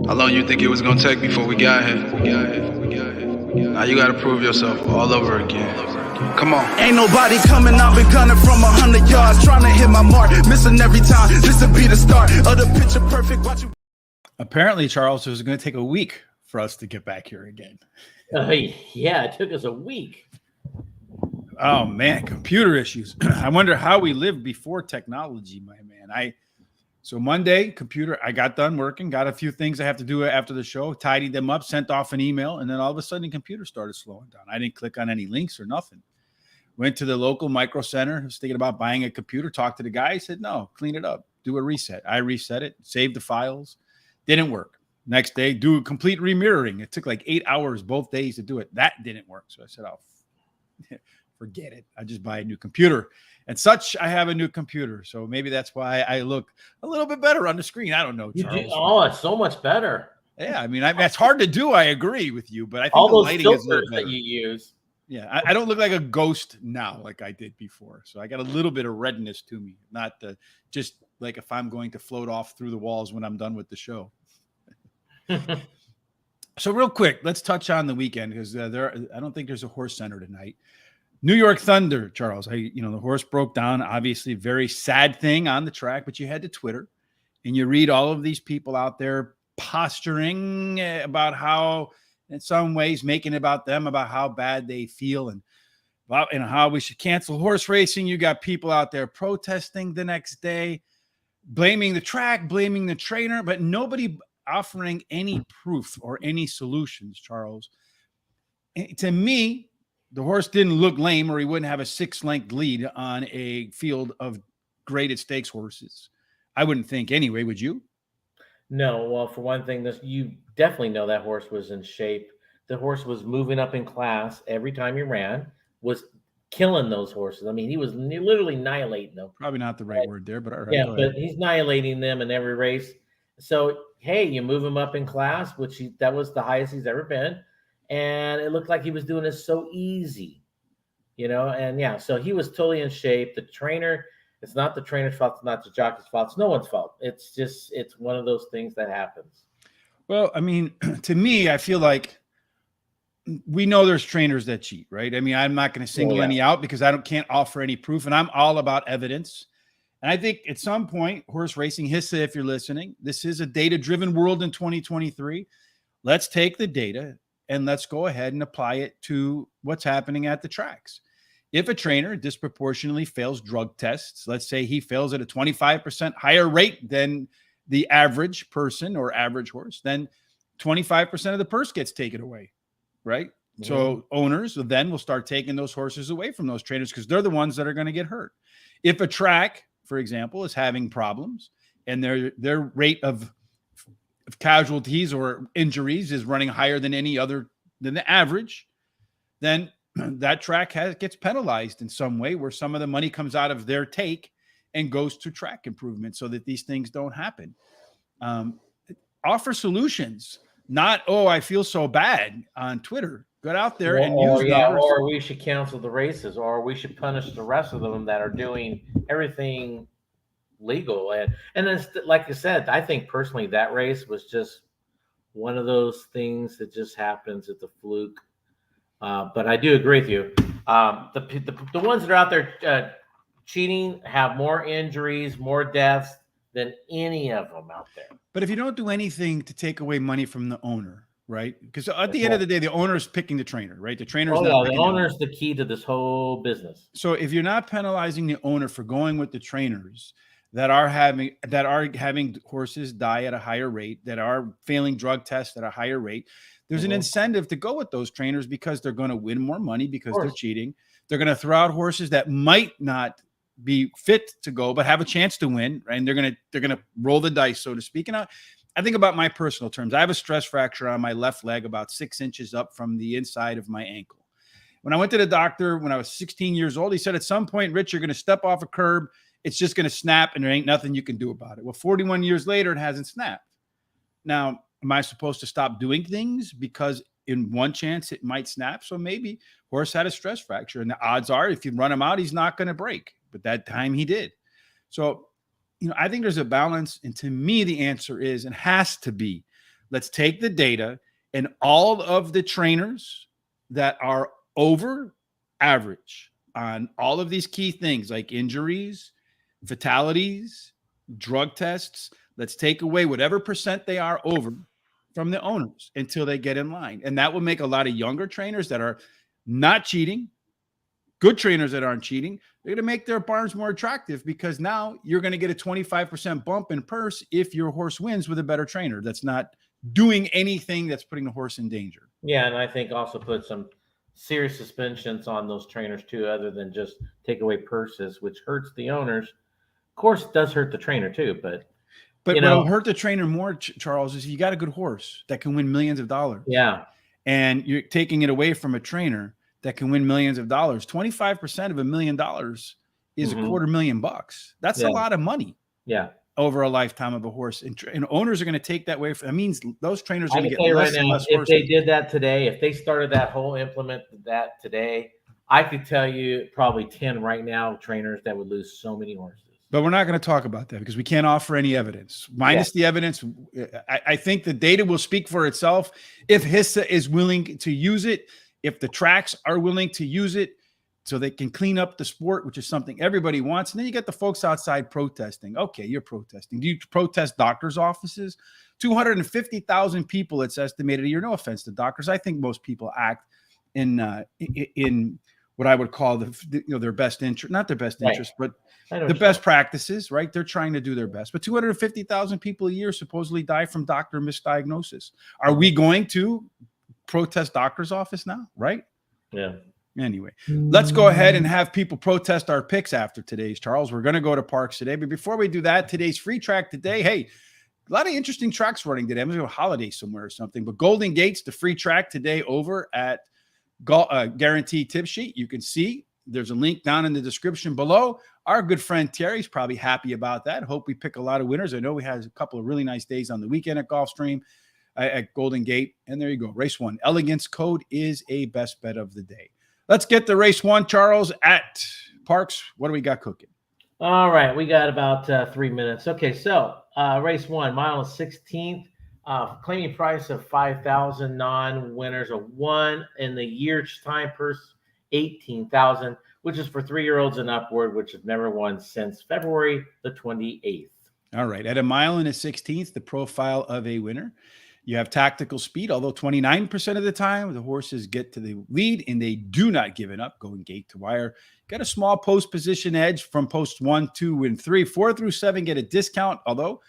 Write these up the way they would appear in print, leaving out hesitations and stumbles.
How long you think it was gonna take before we got here? Now you gotta prove yourself all over again. Come on. Ain't nobody coming, I've been gunning from 100 yards, trying to hit my mark, missing every time. This will be the start of the picture perfect. Watch you. Apparently, Charles, it was going to take a week for us to get back here again. Yeah, it took us a week. Oh man, computer issues. I wonder how we lived before technology, my man. So Monday, computer, I got done working, got a few things I have to do after the show, tidied them up, sent off an email, and then all of a sudden, computer started slowing down. I didn't click on any links or nothing. Went to the local micro center, was thinking about buying a computer, talked to the guy, he said, no, clean it up, do a reset. I reset it, saved the files, didn't work. Next day, do a complete remirroring. It took like 8 hours both days to do it. That didn't work. So I said, oh, forget it. I just buy a new computer. And such, I have a new computer. So maybe that's why I look a little bit better on the screen. I don't know, Charles. Oh, it's so much better. Yeah, I mean, it's hard to do. I agree with you, but I think all the those lighting is filters that you use. Yeah, I don't look like a ghost now like I did before. So I got a little bit of redness to me, not just like if I'm going to float off through the walls when I'm done with the show. So real quick, let's touch on the weekend because I don't think there's a horse center tonight. New York Thunder, Charles. The horse broke down. Obviously, very sad thing on the track, but you head to Twitter and you read all of these people out there posturing about how, in some ways, making about them, about how bad they feel and how we should cancel horse racing. You got people out there protesting the next day, blaming the track, blaming the trainer, but nobody offering any proof or any solutions, Charles. To me, the horse didn't look lame or he wouldn't have a 6-length lead on a field of graded stakes horses. I wouldn't think anyway, would you? No, well, for one thing, you definitely know that horse was in shape. The horse was moving up in class every time he ran, was killing those horses. I mean, he was literally annihilating them. Probably not the right word there, but all right. Yeah, but he's annihilating them in every race. So, hey, you move him up in class, that was the highest he's ever been. And it looked like he was doing it so easy, and yeah, so he was totally in shape. The trainer, it's not the trainer's fault, it's not the jockey's fault, it's no one's fault. It's one of those things that happens. Well, I mean, to me, I feel like we know there's trainers that cheat, right? I mean, I'm not going to single any out because can't offer any proof, and I'm all about evidence. And I think at some point, horse racing, HISA, if you're listening, this is a data-driven world in 2023. Let's take the data and let's go ahead and apply it to what's happening at the tracks. If a trainer disproportionately fails drug tests, let's say he fails at a 25% higher rate than the average person or average horse, then 25% of the purse gets taken away, right? Mm-hmm. So owners then will start taking those horses away from those trainers because they're the ones that are going to get hurt. If a track, for example, is having problems and their rate of casualties or injuries is running higher than than the average, then that track gets penalized in some way where some of the money comes out of their take and goes to track improvement so that these things don't happen. Offer solutions, not, I feel so bad on Twitter. Get out there and use numbers. Or we should cancel the races, or we should punish the rest of them that are doing everything legal. And it's, like I said, I think personally that race was just one of those things that just happens at the fluke. But I do agree with you. The ones that are out there cheating have more injuries, more deaths than any of them out there. But if you don't do anything to take away money from the owner, right? Because at the end of the day, the owner is picking the trainer, right? The trainer's the owner is the key to this whole business. So if you're not penalizing the owner for going with the trainers that are having horses die at a higher rate, that are failing drug tests at a higher rate, there's an incentive to go with those trainers because they're going to win more money because they're cheating. They're going to throw out horses that might not be fit to go, but have a chance to win. Right? And they're going to roll the dice, so to speak. And I think about my personal terms. I have a stress fracture on my left leg about 6 inches up from the inside of my ankle. When I went to the doctor when I was 16 years old, he said, at some point, Rich, you're going to step off a curb. It's just going to snap and there ain't nothing you can do about it. Well, 41 years later, it hasn't snapped. Now, am I supposed to stop doing things because in one chance it might snap? So maybe horse had a stress fracture and the odds are if you run him out, he's not going to break. But that time he did. So, I think there's a balance. And to me, the answer is and has to be Let's take the data and all of the trainers that are over average on all of these key things like injuries, fatalities, drug tests. Let's take away whatever percent they are over from the owners until they get in line. And that will make a lot of younger trainers that are not cheating, good trainers that aren't cheating, they're going to make their barns more attractive because now you're going to get a 25% bump in purse if your horse wins with a better trainer that's not doing anything that's putting the horse in danger. Yeah, and I think also put some serious suspensions on those trainers too, other than just take away purses, which hurts the owners. Of course, it does hurt the trainer too, but what'll hurt the trainer more, Charles, is you got a good horse that can win millions of dollars. Yeah. And you're taking it away from a trainer that can win millions of dollars. 25% of $1 million is $250,000. That's a lot of money. Yeah. Over a lifetime of a horse. And owners are going to take that away. That means those trainers are going to get less and less horses. If they did that today, if they started that whole implement that today, I could tell you probably 10 right now trainers that would lose so many horses. But we're not going to talk about that because we can't offer any evidence. Minus the evidence, I think the data will speak for itself. If HISA is willing to use it, if the tracks are willing to use it, so they can clean up the sport, which is something everybody wants. And then you get the folks outside protesting. Okay, you're protesting. Do you protest doctors' offices? 250,000 people, it's estimated a year. No offense to doctors. I think most people act in what I would call their best interest, not their best interest, but the best practices, right? They're trying to do their best. But 250,000 people a year supposedly die from doctor misdiagnosis. Are we going to protest doctor's office now, right? Yeah. Anyway, let's go ahead and have people protest our picks after today's, Charles. We're going to go to Parx today. But before we do that, today's free track today, hey, a lot of interesting tracks running today. I'm going to go holiday somewhere or something. But Golden Gate's the free track today over at Guaranteed Tip Sheet. You can see there's a link down in the description below. Our good friend Terry's probably happy about that. Hope we pick a lot of winners. I know we had a couple of really nice days on the weekend at Gulfstream at Golden Gate. And there you go. Race 1. Elegance Code is a best bet of the day. Let's get to race 1, Charles, at Parx. What do we got cooking? All right. We got about 3 minutes. Okay. So race 1, mile 16th, claiming price of 5,000, non-winners of 1 in the year's time purse, 18,000, which is for 3-year-olds and upward, which have never won since February the 28th. All right. At a mile and a 16th, the profile of a winner. You have tactical speed, although 29% of the time the horses get to the lead and they do not give it up, going gate to wire. Got a small post position edge from posts 1, 2, and 3. 4 through 7 get a discount, although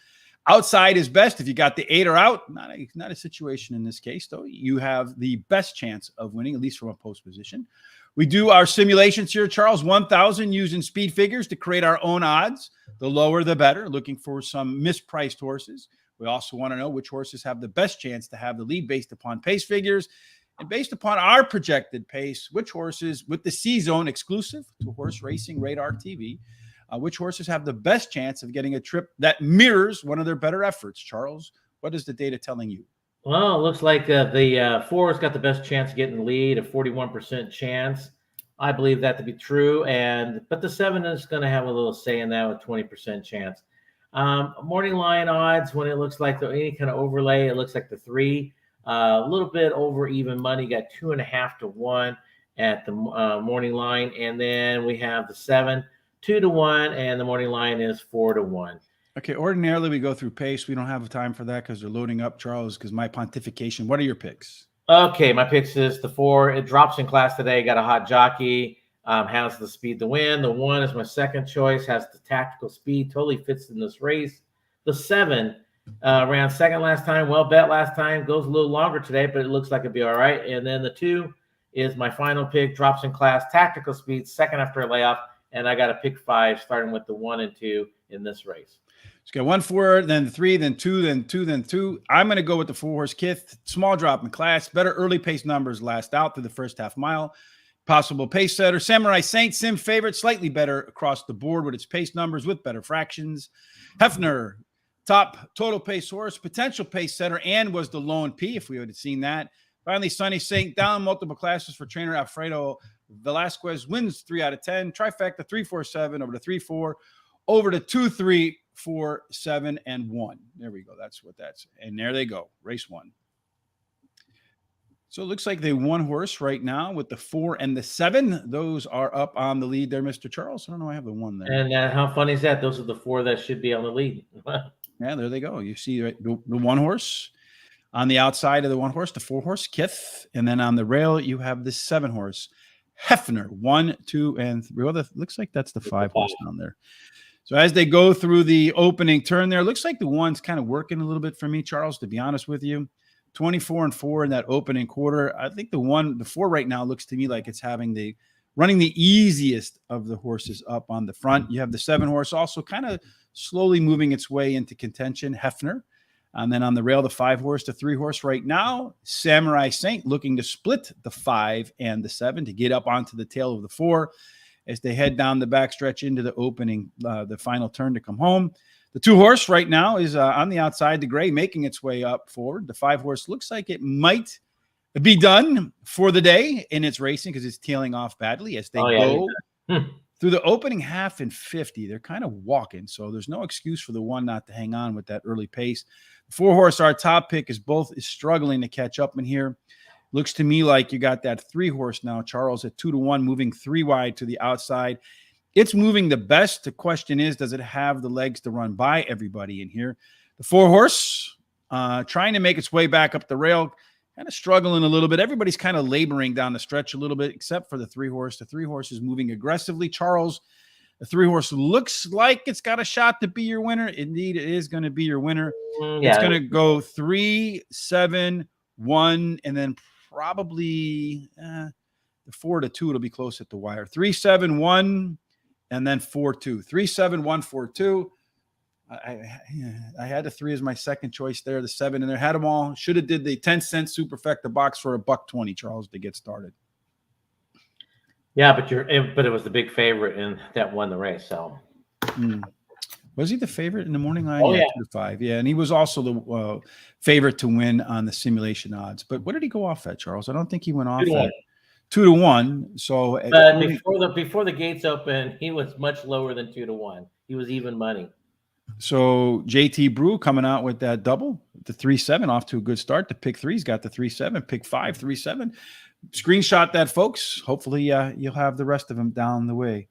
outside is best. If you got the 8 or out, not a situation in this case, though. You have the best chance of winning, at least from a post position. We do our simulations here, Charles, 1,000 using speed figures to create our own odds. The lower, the better, looking for some mispriced horses. We also want to know which horses have the best chance to have the lead based upon pace figures. And based upon our projected pace, which horses with the C-Zone exclusive to Horse Racing Radar TV, which horses have the best chance of getting a trip that mirrors one of their better efforts. Charles, what is the data telling you? Well, it looks like the 4 has got the best chance of getting the lead, a 41% chance. I believe that to be true. But the 7 is going to have a little say in that with 20% chance. Morning line odds, when it looks like any kind of overlay, it looks like the 3, a little bit over even money, got 2.5 to 1 at the morning line. And then we have the 7, 2 to 1, and the morning line is 4 to 1. Okay. Ordinarily we go through pace. We don't have time for that because they're loading up, Charles, because my pontification. What are your picks? Okay. My picks is the 4. It drops in class today. Got a hot jockey. Has the speed to win. The 1 is my second choice, has the tactical speed, totally fits in this race. The 7 ran second last time, well bet last time, goes a little longer today, but it looks like it'd be all right. And then the 2 is my final pick, drops in class, tactical speed, second after a layoff, and I got to pick 5, starting with the 1 and 2 in this race. Let's go 1, 4, then 3, then 2, then 2, then 2. I'm going to go with the 4-horse Kith. Small drop in class, better early pace numbers last out through the first half mile. Possible pace setter, Samurai Saint, Sim favorite, slightly better across the board with its pace numbers with better fractions. Hefner, top total pace horse, potential pace setter, and was the lone P if we would have seen that. Finally, Sunny Saint down multiple classes for trainer Alfredo Velasquez, wins 3 out of 10. Trifecta 3-4-7 over the 3-4 over to 2, 3, 4, 7, and 1. There we go. That's what that's. And there they go. Race 1. So it looks like the 1 horse right now with the 4 and the 7. Those are up on the lead there, Mr. Charles. I don't know. I have the 1 there. And how funny is that? Those are the 4 that should be on the lead. Yeah, there they go. You see the 1 horse on the outside of the 1 horse, the 4 horse Kith, and then on the rail you have the 7 horse Hefner. 1, 2, and 3. Well, that looks like that's the 5 horse down there. So as they go through the opening turn there, looks like the 1's kind of working a little bit for me, Charles, to be honest with you. 24 and 4 in that opening quarter. I think the 4 right now looks to me like it's running the easiest of the horses up on the front. You have the 7 horse also kind of slowly moving its way into contention, Hefner. And then on the rail, the 5 horse, the 3 horse right now, Samurai Saint looking to split the 5 and the 7 to get up onto the tail of the 4 as they head down the backstretch into the opening, the final turn to come home. The 2 horse right now is on the outside, the gray, making its way up forward. The 5 horse looks like it might be done for the day in its racing because it's tailing off badly as they go through the opening half and 50. They're kind of walking, so there's no excuse for the 1 not to hang on with that early pace. The 4 horse, our top pick, is struggling to catch up in here. Looks to me like you got that 3 horse now, Charles, at 2 to 1, moving 3 wide to the outside. It's moving the best. The question is, does it have the legs to run by everybody in here? The 4 horse trying to make its way back up the rail, kind of struggling a little bit. Everybody's kind of laboring down the stretch a little bit, except for the 3 horse. The 3 horse is moving aggressively. Charles, the 3 horse looks like it's got a shot to be your winner. Indeed, it is going to be your winner. Yeah. It's going to go 3, 7, 1, and then probably the 4 to 2. It'll be close at the wire. 3, 7, 1. And then 4, 2, 3, 7, 1, 4, 2. I had the 3 as my second choice there. The 7 in there, had them all. Should have did the 10-cent superfecta box for $1.20, Charles, to get started. Yeah, but it was the big favorite and that won the race. So was he the favorite in the morning line? Oh, yeah. 2 to 5. Yeah, and he was also the favorite to win on the simulation odds. But what did he go off at, Charles? I don't think he went off at 2 to 1. So before the gates open, he was much lower than 2 to 1. He was even money. So JT Brew coming out with that double, the 3-7 off to a good start. The pick 3's got the 3-7, pick 5, 3-7. Screenshot that, folks. Hopefully you'll have the rest of them down the way.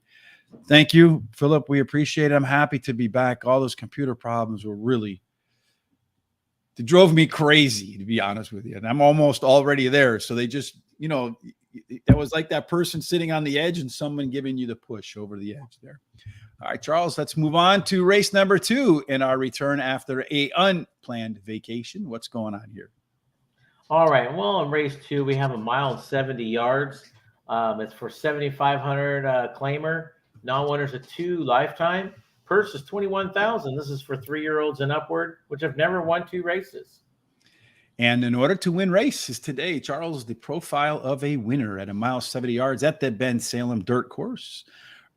Thank you, Philip. We appreciate it. I'm happy to be back. All those computer problems were they drove me crazy, to be honest with you. And I'm almost already there. So they just, it was like that person sitting on the edge and someone giving you the push over the edge there. All right, Charles, let's move on to race number 2 in our return after a unplanned vacation. What's going on here? All right. Well, in race 2, we have a mile and 70 yards. It's for 7,500 claimer. Non-winners a 2 lifetime. Purse is 21,000. This is for 3-year-olds and upward, which have never won 2 races. And in order to win races today, Charles, the profile of a winner at a mile 70 yards at the Ben Salem dirt course.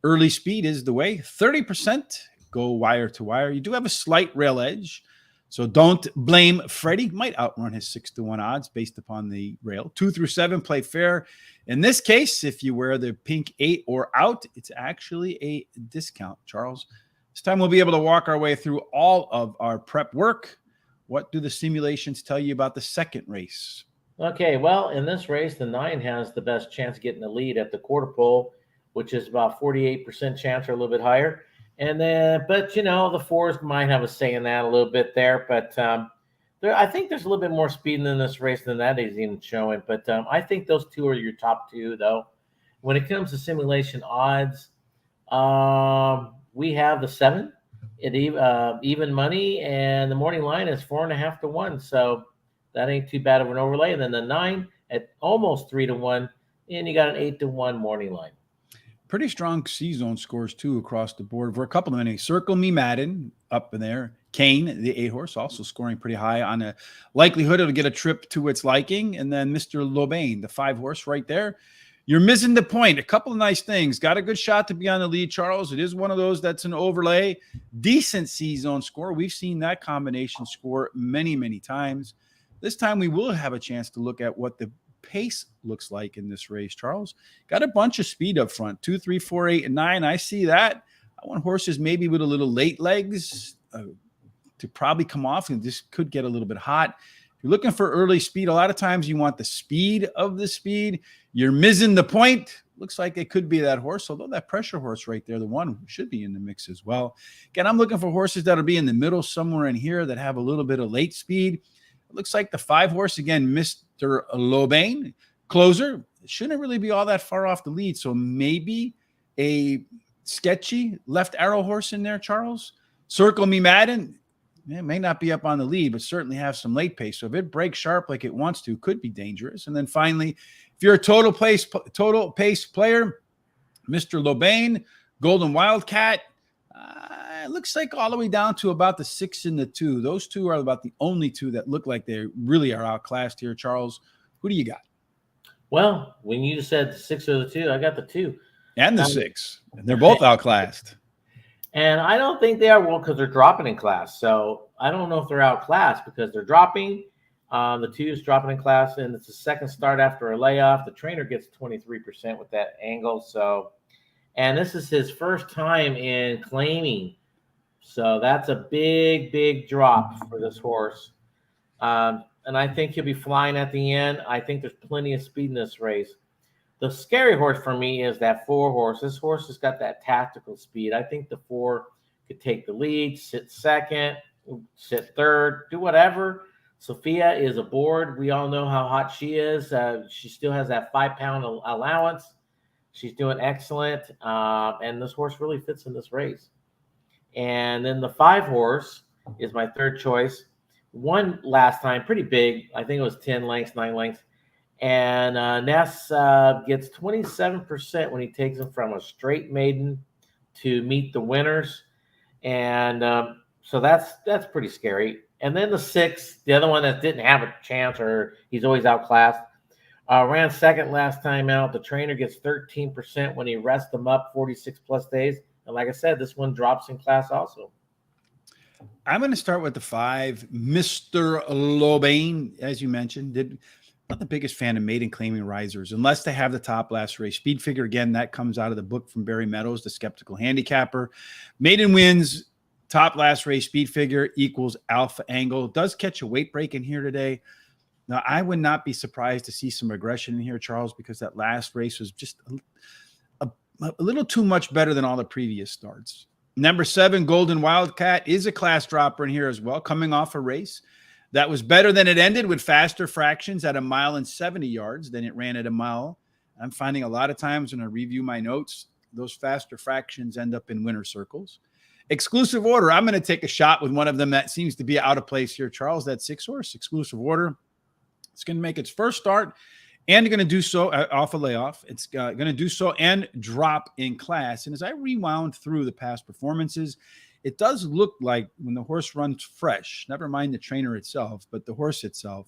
Early speed is the way. 30% go wire to wire. You do have a slight rail edge, so don't blame Freddie. Might outrun his 6 to 1 odds based upon the rail. 2 through 7 play fair. In this case, if you wear the pink 8 or out, it's actually a discount, Charles. This time we'll be able to walk our way through all of our prep work. What do the simulations tell you about the second race? Okay, well, in this race, the 9 has the best chance of getting the lead at the quarter pole, which is about 48% chance or a little bit higher. And then, but the 4s might have a say in that a little bit there. But I think there's a little bit more speed in this race than that is even showing. But I think those 2 are your top 2, though. When it comes to simulation odds, we have the 7 at even money, and the morning line is 4.5 to 1. So that ain't too bad of an overlay. And then the 9 at almost 3 to 1, and you got an 8 to 1 morning line. Pretty strong C-zone scores, too, across the board for a couple of innings. Circle Me Madden up in there. Kane, the 8 horse, also scoring pretty high on a likelihood it'll get a trip to its liking. And then Mr. Lobain, the 5 horse right there. You're missing the point. A couple of nice things. Got a good shot to be on the lead, Charles. It is one of those that's an overlay. Decent C-zone score. We've seen that combination score many, many times. This time we will have a chance to look at what the pace looks like in this race, Charles. Got a bunch of speed up front. 2, 3, 4, 8, and 9. I see that. I want horses maybe with a little late legs to probably come off, and this could get a little bit hot. If you're looking for early speed, a lot of times you want the speed of the speed. You're missing the point. Looks like it could be that horse, although that pressure horse right there, the one should be in the mix as well. Again, I'm looking for horses that'll be in the middle somewhere in here that have a little bit of late speed. It looks like the 5 horse, again, Mr. Lobain, closer. It shouldn't really be all that far off the lead. So maybe a sketchy left arrow horse in there, Charles. Circle Me Madden. It may not be up on the lead, but certainly have some late pace. So if it breaks sharp like it wants to, could be dangerous. And then finally, if you're a total pace player, Mr. Lobain, Golden Wildcat, it looks like all the way down to about the 6 and the 2. Those two are about the only two that look like they really are outclassed here. Charles, who do you got? Well, when you said the 6 or the 2, I got the 2. And the 6. And they're both outclassed. And I don't think they are, well, because they're dropping in class. So I don't know if they're outclassed because they're dropping. The 2 is dropping in class, and it's the second start after a layoff. The trainer gets 23% with that angle. So, and this is his first time in claiming. So that's a big, big drop for this horse. And I think he'll be flying at the end. I think there's plenty of speed in this race. The scary horse for me is that 4 horse. This horse has got that tactical speed. I think the 4 could take the lead, sit second, sit third, do whatever. Sophia is aboard. We all know how hot she is. She still has that 5-pound allowance. She's doing excellent. And this horse really fits in this race. And then the 5 horse is my third choice. Won last time, pretty big. I think it was 10 lengths, 9 lengths. And Ness gets 27% when he takes him from a straight maiden to meet the winners. And so that's pretty scary. And then the 6, the other one that didn't have a chance, or he's always outclassed, ran second last time out. The trainer gets 13% when he rests them up 46+ days. And like I said, this one drops in class also. I'm going to start with the 5, Mr. Lobain, as you mentioned. Not the biggest fan of maiden claiming risers, unless they have the top last race speed figure. Again, that comes out of the book from Barry Meadows, The Skeptical Handicapper. Maiden wins, top last race speed figure equals alpha angle. Does catch a weight break in here today. Now, I would not be surprised to see some aggression in here, Charles, because that last race was just a little too much better than all the previous starts. Number 7, Golden Wildcat, is a class dropper in here as well, coming off a race that was better than it ended, with faster fractions at 1 mile and 70 yards than it ran at 1 mile. I'm finding a lot of times when I review my notes, those faster fractions end up in winner circles. Exclusive Order, I'm going to take a shot with one of them that seems to be out of place here, Charles. That 6 horse, Exclusive Order. It's going to make its first start and going to do so off a layoff. It's going to do so and drop in class. And as I rewound through the past performances, it does look like when the horse runs fresh, never mind the trainer itself, but the horse itself,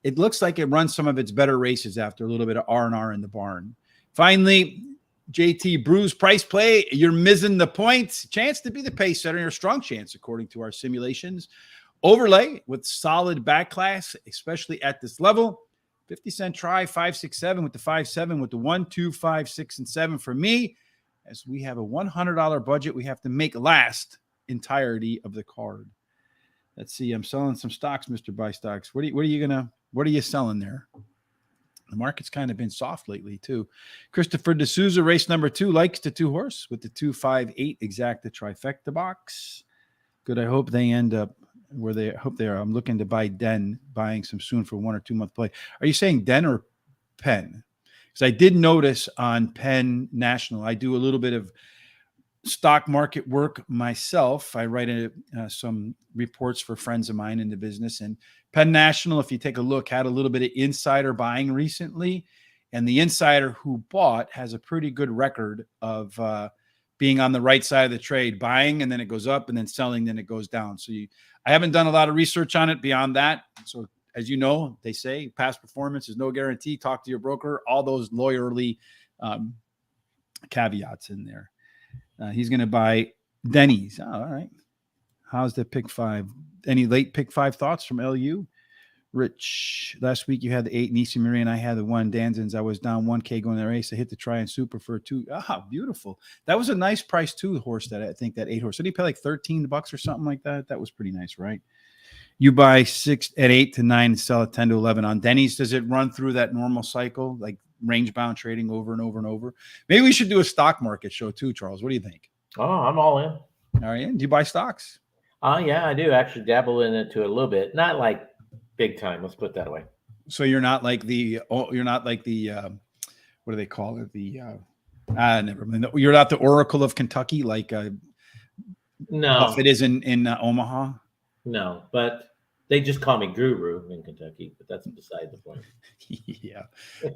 it looks like it runs some of its better races after a little bit of R&R in the barn. Finally, JT Bruce price play. You're missing the points. Chance to be the pace setter, your strong chance, according to our simulations. Overlay with solid back class, especially at this level. 50-cent try, 5, 6, 7 with the 5, 7 with the 1, 2, 5, 6, and 7 for me. As we have a $100 budget, we have to make last entirety of the card. Let's see. I'm selling some stocks, Mr. Buy Stocks. What are you selling there? The market's kind of been soft lately too. Christopher D'Souza, race number 2, likes the 2 horse with the 258 exacta trifecta box. Good. I hope they end up where they hope they are. I'm looking to buy Den, buying some soon for 1 or 2 month play. Are you saying Den or Penn? Because I did notice on Penn National, I do a little bit of stock market work myself. I write some reports for friends of mine in the business, and Penn National, if you take a look, had a little bit of insider buying recently, and the insider who bought has a pretty good record of being on the right side of the trade, buying, and then it goes up, and then selling, then it goes down. So I haven't done a lot of research on it beyond that. So as you know, they say past performance is no guarantee. Talk to your broker. All those lawyerly caveats in there. He's going to buy Denny's. Oh, all right. How's the pick 5? Any late pick 5 thoughts from LU? Rich, last week you had the 8 Nisi Marie and I had the 1 Danzins. I was down 1K going to the race. I hit the try and super for a 2. Ah, beautiful. That was a nice price too, horse that I think that 8 horse. Did he pay like $13 or something like that? That was pretty nice, right? You buy 6 at 8 to 9 and sell at 10 to 11 on Denny's. Does it run through that normal cycle, like range bound trading over and over and over? Maybe we should do a stock market show too, Charles. What do you think? Oh, I'm all in. All right. Do you buy stocks? Yeah, I do actually dabble in it to a little bit. Not like big time. Let's put it that way. So you're not like the what do they call it? Never mind. You're not the Oracle of Kentucky, like no, Buffett is in Omaha. No, but they just call me Guru in Kentucky. But that's beside the point. Yeah,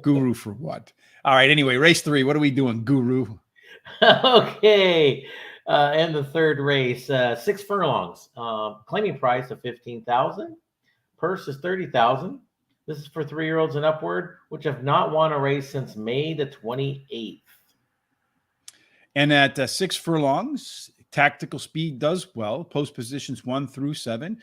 Guru for what? All right. Anyway, race 3. What are we doing, Guru? Okay. And the third race, 6 furlongs. Claiming price of $15,000. Purse is $30,000. This is for 3-year-olds and upward, which have not won a race since May the 28th. And at 6 furlongs, Tactical Speed does well. Post positions 1 through 7.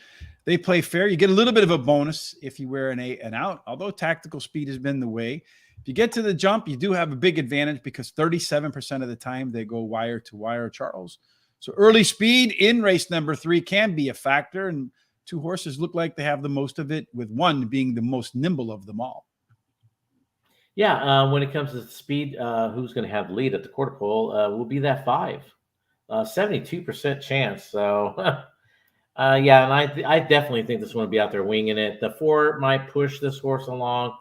They play fair. You get a little bit of a bonus if you wear an 8 and out, although Tactical Speed has been the way. If you get to the jump, you do have a big advantage because 37% of the time they go wire to wire, Charles. So early speed in race number 3 can be a factor, and 2 horses look like they have the most of it, with 1 being the most nimble of them all. Yeah, when it comes to speed, who's going to have the lead at the quarter pole will be that 5. 72% chance. So, yeah, and I definitely think this one will be out there winging it. The 4 might push this horse along,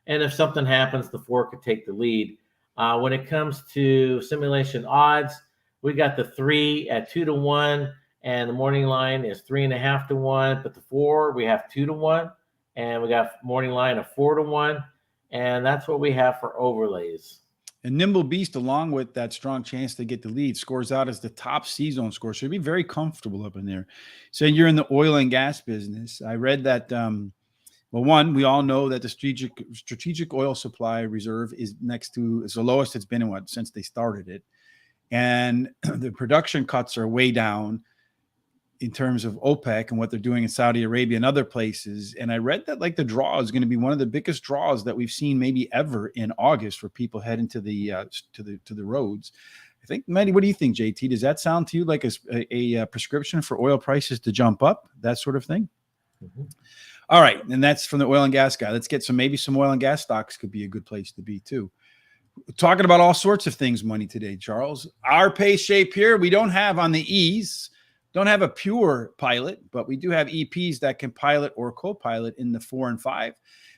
and if something happens, the 4 could take the lead. When it comes to simulation odds, we got the 3 at 2 to 1, and the morning line is 3.5 to 1. But the 4 we have 2 to 1, and we got morning line of 4 to 1, and that's what we have for overlays. And Nimble Beast, along with that strong chance to get the lead, scores out as the top C-zone score. So you'd be very comfortable up in there. So you're in the oil and gas business. I read that, well, one, we all know that the strategic oil supply reserve is the lowest it's been since they started it. And the production cuts are way down in terms of OPEC and what they're doing in Saudi Arabia and other places. And I read that like the draw is going to be one of the biggest draws that we've seen maybe ever in August for people heading to the roads. I think, Maddie, what do you think, JT? Does that sound to you like a prescription for oil prices to jump up, that sort of thing? Mm-hmm. All right. And that's from the oil and gas guy. Let's get some oil and gas stocks could be a good place to be too. Talking about all sorts of things money today, Charles. Our pay shape here, we don't have on the E's, don't have a pure pilot, but we do have EPs that can pilot or co-pilot in the 4 and 5.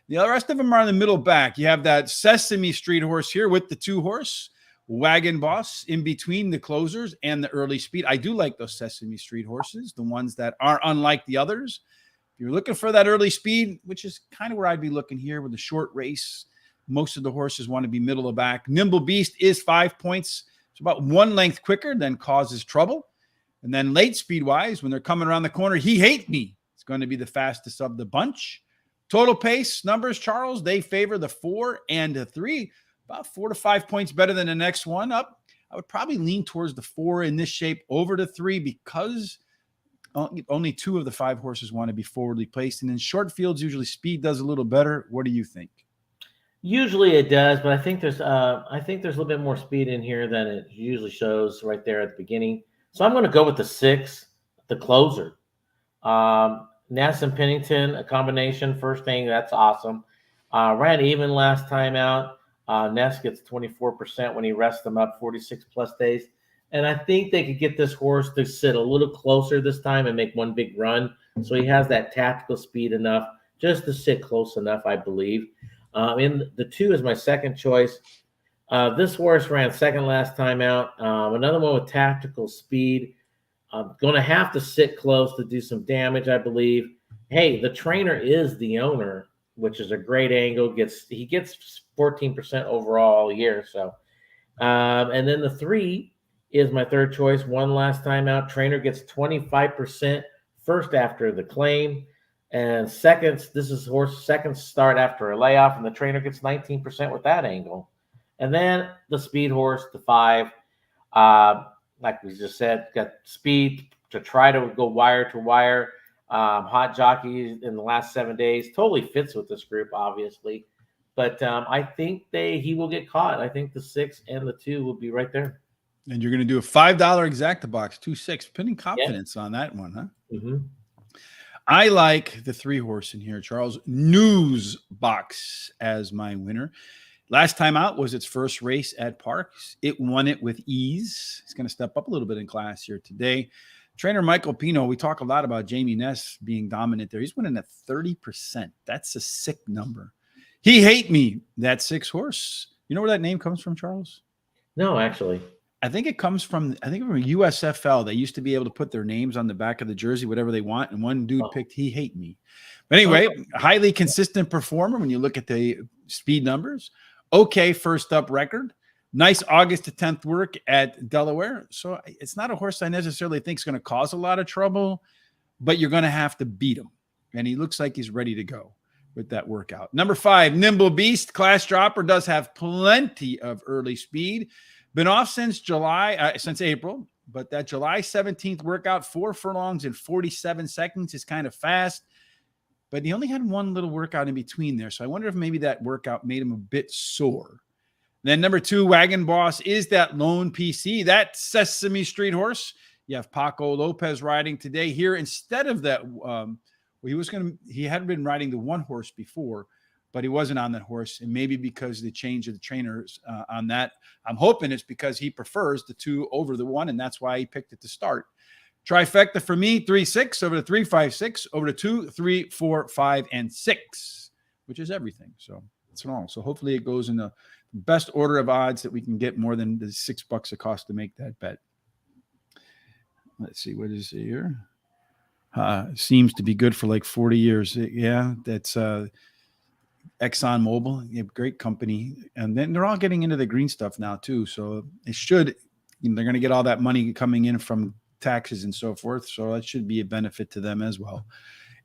The rest of them are in the middle back. You have that Sesame Street horse here with the 2 horse, Wagon Boss in between the closers and the early speed. I do like those Sesame Street horses, the ones that are unlike the others. If you're looking for that early speed, which is kind of where I'd be looking here with the short race, most of the horses want to be middle of back. Nimble Beast is 5 points. It's about 1 length quicker than Causes Trouble. And then late speed-wise, when they're coming around the corner, He Hate Me. It's going to be the fastest of the bunch. Total pace numbers, Charles, they favor the 4 and the 3. About 4 to 5 points better than the next one up. I would probably lean towards the 4 in this shape over the 3 because only 2 of the 5 horses want to be forwardly placed. And in short fields, usually speed does a little better. What do you think? Usually it does, but I think there's a little bit more speed in here than it usually shows right there at the beginning. So I'm going to go with the 6, the closer. Ness and Pennington, a combination. First thing, that's awesome. Ran even last time out. Ness gets 24% when he rests them up 46 plus days. And I think they could get this horse to sit a little closer this time and make one big run. So he has that tactical speed enough just to sit close enough, I believe. In the 2 is my second choice. This horse ran second last time out. Another one with tactical speed. Going to have to sit close to do some damage, I believe. Hey, the trainer is the owner, which is a great angle. He gets 14% overall all year. So, and then the 3 is my third choice. One last time out. Trainer gets 25% first after the claim. And second, this is horse second start after a layoff, and the trainer gets 19% with that angle. And then the speed horse, the 5, like we just said, got speed to try to go wire to wire. Hot jockey in the last 7 days. Totally fits with this group, obviously. But I think he will get caught. I think the 6 and the 2 will be right there. And you're going to do a $5 exacta box, 2-6. Putting confidence on that one, huh? Mm-hmm. I like the 3 horse in here, Charles. News Box as my winner. Last time out was its first race at Parx. It won it with ease. It's going to step up a little bit in class here today. Trainer Michael Pino, we talk a lot about Jamie Ness being dominant there. He's winning at 30%. That's a sick number. He Hate Me, that 6 horse. You know where that name comes from, Charles? No, actually. I think it comes from USFL. They used to be able to put their names on the back of the jersey, whatever they want. And one dude picked He Hate Me. But anyway, highly consistent performer when you look at the speed numbers. Okay, first up record. Nice August to 10th work at Delaware. So it's not a horse I necessarily think is going to cause a lot of trouble, but you're going to have to beat him. And he looks like he's ready to go with that workout. Number 5, Nimble Beast, class dropper, does have plenty of early speed. Been off since April, but that July 17th workout, 4 furlongs in 47 seconds is kind of fast. But he only had one little workout in between there. So I wonder if maybe that workout made him a bit sore. Then number 2, Wagon Boss, is that lone PC, that Sesame Street horse. You have Paco Lopez riding today here instead of that. He hadn't been riding the 1 horse before, but he wasn't on that horse. And maybe because of the change of the trainers on that, I'm hoping it's because he prefers the 2 over the 1, and that's why he picked it to start. Trifecta for me, 3-6 over to 3-5-6 over to 2, 3, 4, 5, and 6, which is everything. So that's all. So hopefully it goes in the best order of odds that we can get more than the $6 it costs to make that bet. Let's see, what is it here? Seems to be good for like 40 years. Yeah, that's Exxon Mobil, great company. And then they're all getting into the green stuff now too. So it should, they're going to get all that money coming in from taxes and so forth. So that should be a benefit to them as well.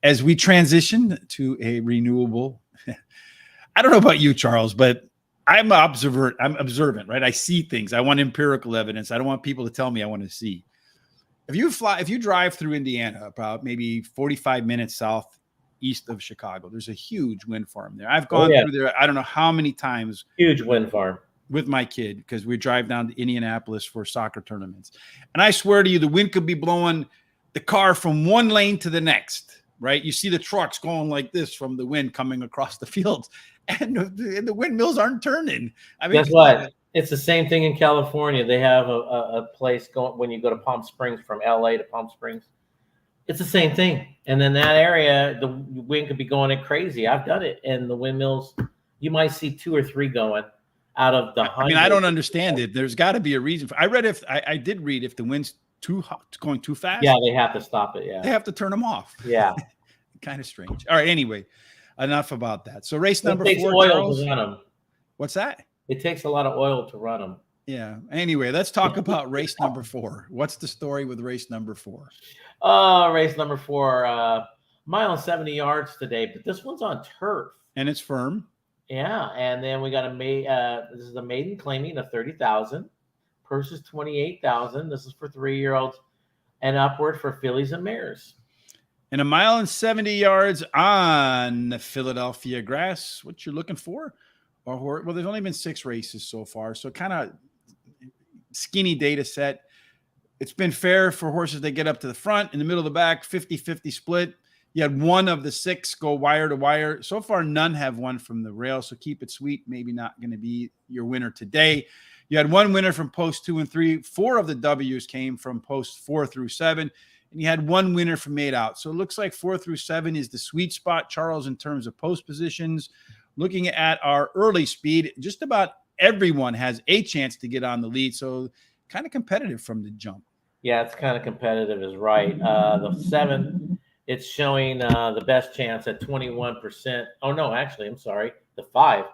As we transition to a renewable, I don't know about you, Charles, but I'm observant, right? I see things. I want empirical evidence. I don't want people to tell me. I want to see. If you drive through Indiana, about maybe 45 minutes southeast of Chicago, there's a huge wind farm there. I've gone through there. I don't know how many times. Huge wind farm. With my kid, because we drive down to Indianapolis for soccer tournaments. And I swear to you, the wind could be blowing the car from one lane to the next, right? You see the trucks going like this from the wind coming across the fields, and the windmills aren't turning. I mean, guess what? It's the same thing in California. They have a place going when you go to Palm Springs, from LA to Palm Springs. It's the same thing. And then that area, the wind could be going it crazy. I've done it. And the windmills, you might see 2 or 3 going out of the 100. I mean, I don't understand it. There's got to be a reason. I did read if the wind's too hot, going too fast. Yeah, they have to stop it. Yeah, they have to turn them off. Yeah, kind of strange. All right. Anyway, enough about that. So race number 4. It takes oil to run them. What's that? It takes a lot of oil to run them. Yeah. Anyway, let's talk about race number 4. What's the story with race number 4? Race number 4, mile and 70 yards today, but this one's on turf and it's firm. Yeah, and then we got this is the maiden claiming of 30,000. Purse is 28,000. This is for 3-year-olds and upward for fillies and mares. And a mile and 70 yards on the Philadelphia grass. What you're looking for? Well, there's only been 6 races so far, so kind of skinny data set. It's been fair for horses that get up to the front, in the middle of the back, 50-50 split. You had 1 of the 6 go wire to wire. So far, none have won from the rail, so keep it sweet. Maybe not going to be your winner today. You had 1 winner from post 2 and 3. 4 of the W's came from post 4 through 7. And you had 1 winner from 8 out. So it looks like 4 through 7 is the sweet spot, Charles, in terms of post positions. Looking at our early speed, just about everyone has a chance to get on the lead. So kind of competitive from the jump. Yeah, it's kind of competitive is right. The 7, it's showing the best chance at 21%. Oh, no, actually, I'm sorry. The 5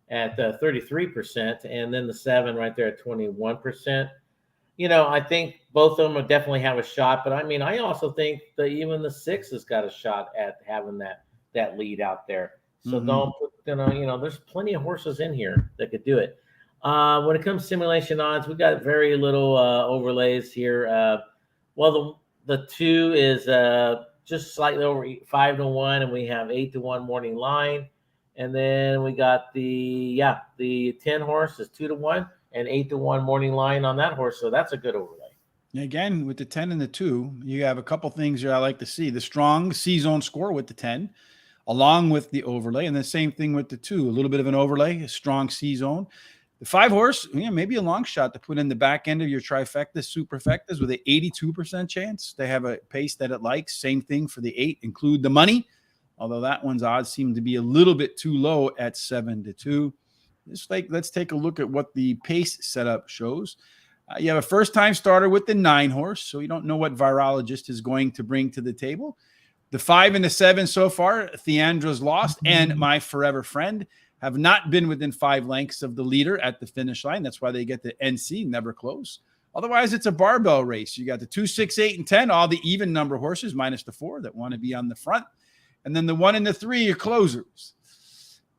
at 33%, and then the 7 right there at 21%. I think both of them will definitely have a shot. But, I mean, I also think that even the 6 has got a shot at having that lead out there. So don't put, there's plenty of horses in here that could do it. When it comes to simulation odds, we got very little overlays here. The 2 is just slightly over 5-1, and we have 8-1 morning line. And then we got the 10 horse is 2-1 and 8-1 morning line on that horse. So that's a good overlay. Again, with the 10 and the 2, you have a couple things here I like to see. The strong C-zone score with the 10, along with the overlay, and the same thing with the 2. A little bit of an overlay, a strong C-zone. The 5 horse, maybe a long shot to put in the back end of your trifecta, superfectas with an 82% chance. They have a pace that it likes. Same thing for the 8, include the money, although that one's odds seem to be a little bit too low at 7-2. Let's take a look at what the pace setup shows. You have a first-time starter with the 9 horse, so you don't know what virologist is going to bring to the table. The 5 and the 7 so far, Theandra's Lost and My Forever Friend, have not been within 5 lengths of the leader at the finish line. That's why they get the NC, never close. Otherwise, it's a barbell race. You got the 2, 6, 8, and 10, all the even number horses, minus the 4 that want to be on the front. And then the 1 and the 3 are closers.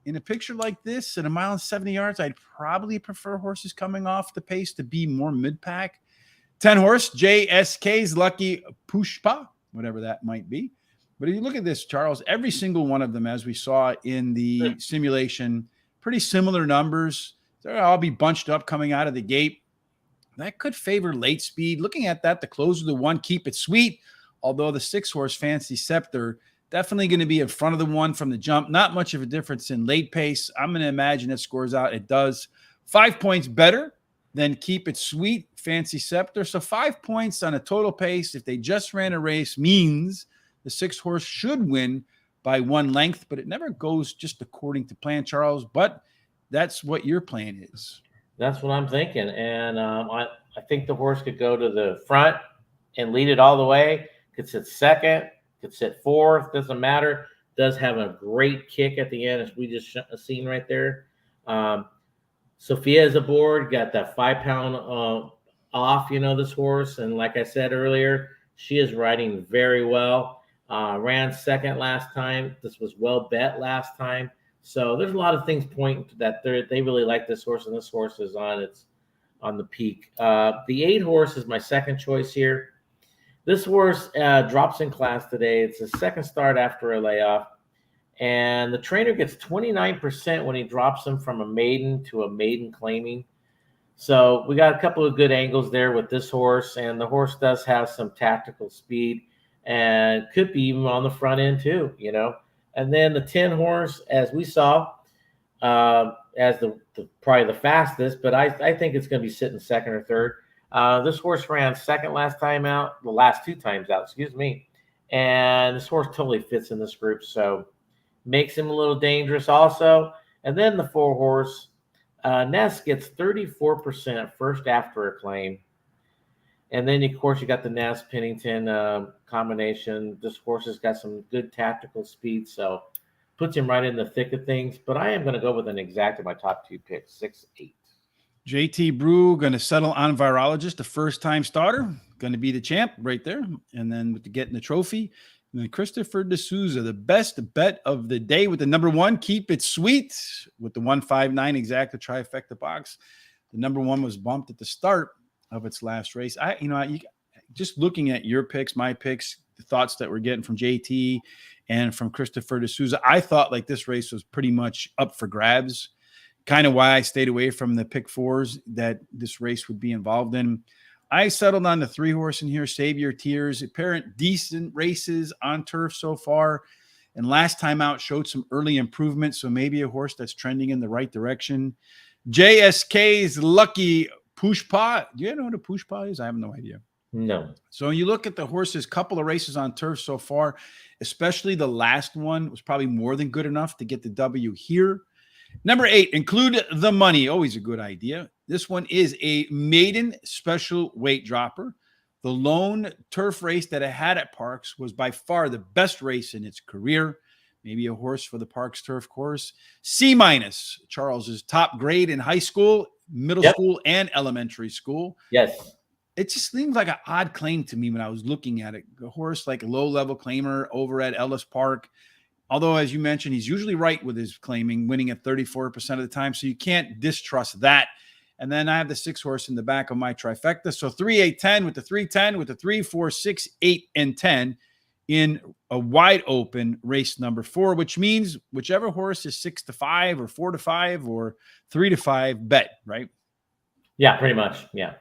In a picture like this, at 1 mile and 70 yards, I'd probably prefer horses coming off the pace to be more mid-pack. 10 horse, JSK's Lucky Pushpa, whatever that might be. But if you look at this, Charles, every single one of them, as we saw in the simulation, pretty similar numbers. They'll all be bunched up coming out of the gate. That could favor late speed. Looking at that, the closer the 1, Keep It Sweet, although the 6 horse, Fancy Scepter, definitely going to be in front of the 1 from the jump. Not much of a difference in late pace. I'm going to imagine it scores out. It does. 5 points better than Keep It Sweet, Fancy Scepter. So 5 points on a total pace, if they just ran a race, means the 6 horse should win by 1 length, but it never goes just according to plan, Charles. But that's what your plan is. That's what I'm thinking. And I think the horse could go to the front and lead it all the way. Could sit second, could sit 4th, doesn't matter. Does have a great kick at the end, as we just seen right there. Sophia is aboard, got that 5-pound off, this horse. And like I said earlier, she is riding very well. Ran second last time. This was well bet last time. So there's a lot of things pointing to that they really like this horse, and this horse is on the peak. The 8 horse is my second choice here. This horse drops in class today. It's a second start after a layoff. And the trainer gets 29% when he drops him from a maiden to a maiden claiming. So we got a couple of good angles there with this horse. And the horse does have some tactical speed and could be even on the front end too, And then the 10 horse, as we saw, as the probably the fastest, but I think it's going to be sitting second or third. This horse ran second last 2 times out, and this horse totally fits in this group, so makes him a little dangerous also. And then the 4 horse, Ness gets 34% first after a claim. And then, of course, you got the Ness Pennington combination. This horse has got some good tactical speed, so puts him right in the thick of things. But I am going to go with an exact of my top 2 picks, 6, 8. JT Brew going to settle on Virologist, a first-time starter, going to be the champ right there. And then with getting the trophy, and then Christopher D'Souza, the best bet of the day with the number 1, Keep It Sweet, with the 159 exact trifecta box. The number 1 was bumped at the start of its last race. Just looking at your picks, my picks, the thoughts that we're getting from JT and from Christopher D'Souza, I thought like this race was pretty much up for grabs. Kind of why I stayed away from the pick 4s that this race would be involved in. I settled on the 3 horse in here, Save Your Tears. Apparent decent races on turf so far. And last time out showed some early improvement. So maybe a horse that's trending in the right direction. JSK's Lucky Pushpa. Do you know what a Pushpa is? I have no idea. No. So you look at the horses, couple of races on turf so far, especially the last one was probably more than good enough to get the W here. Number 8, Include the Money. Always a good idea. This one is a maiden special weight dropper. The lone turf race that it had at Parx was by far the best race in its career. Maybe a horse for the Parx turf course. C-, Charles's top grade in high school, middle school, and elementary school. Yes. It just seems like an odd claim to me when I was looking at it. A horse like a low-level claimer over at Ellis Park. Although, as you mentioned, he's usually right with his claiming, winning at 34% of the time. So you can't distrust that. And then I have the 6 horse in the back of my trifecta. So 3, 8, 10 with the 3, 10 with the 3, 4, 6, 8, and 10 in a wide open race number 4, which means whichever horse is 6-5 or 4-5 or 3-5 bet, right? Yeah, pretty much. Yeah.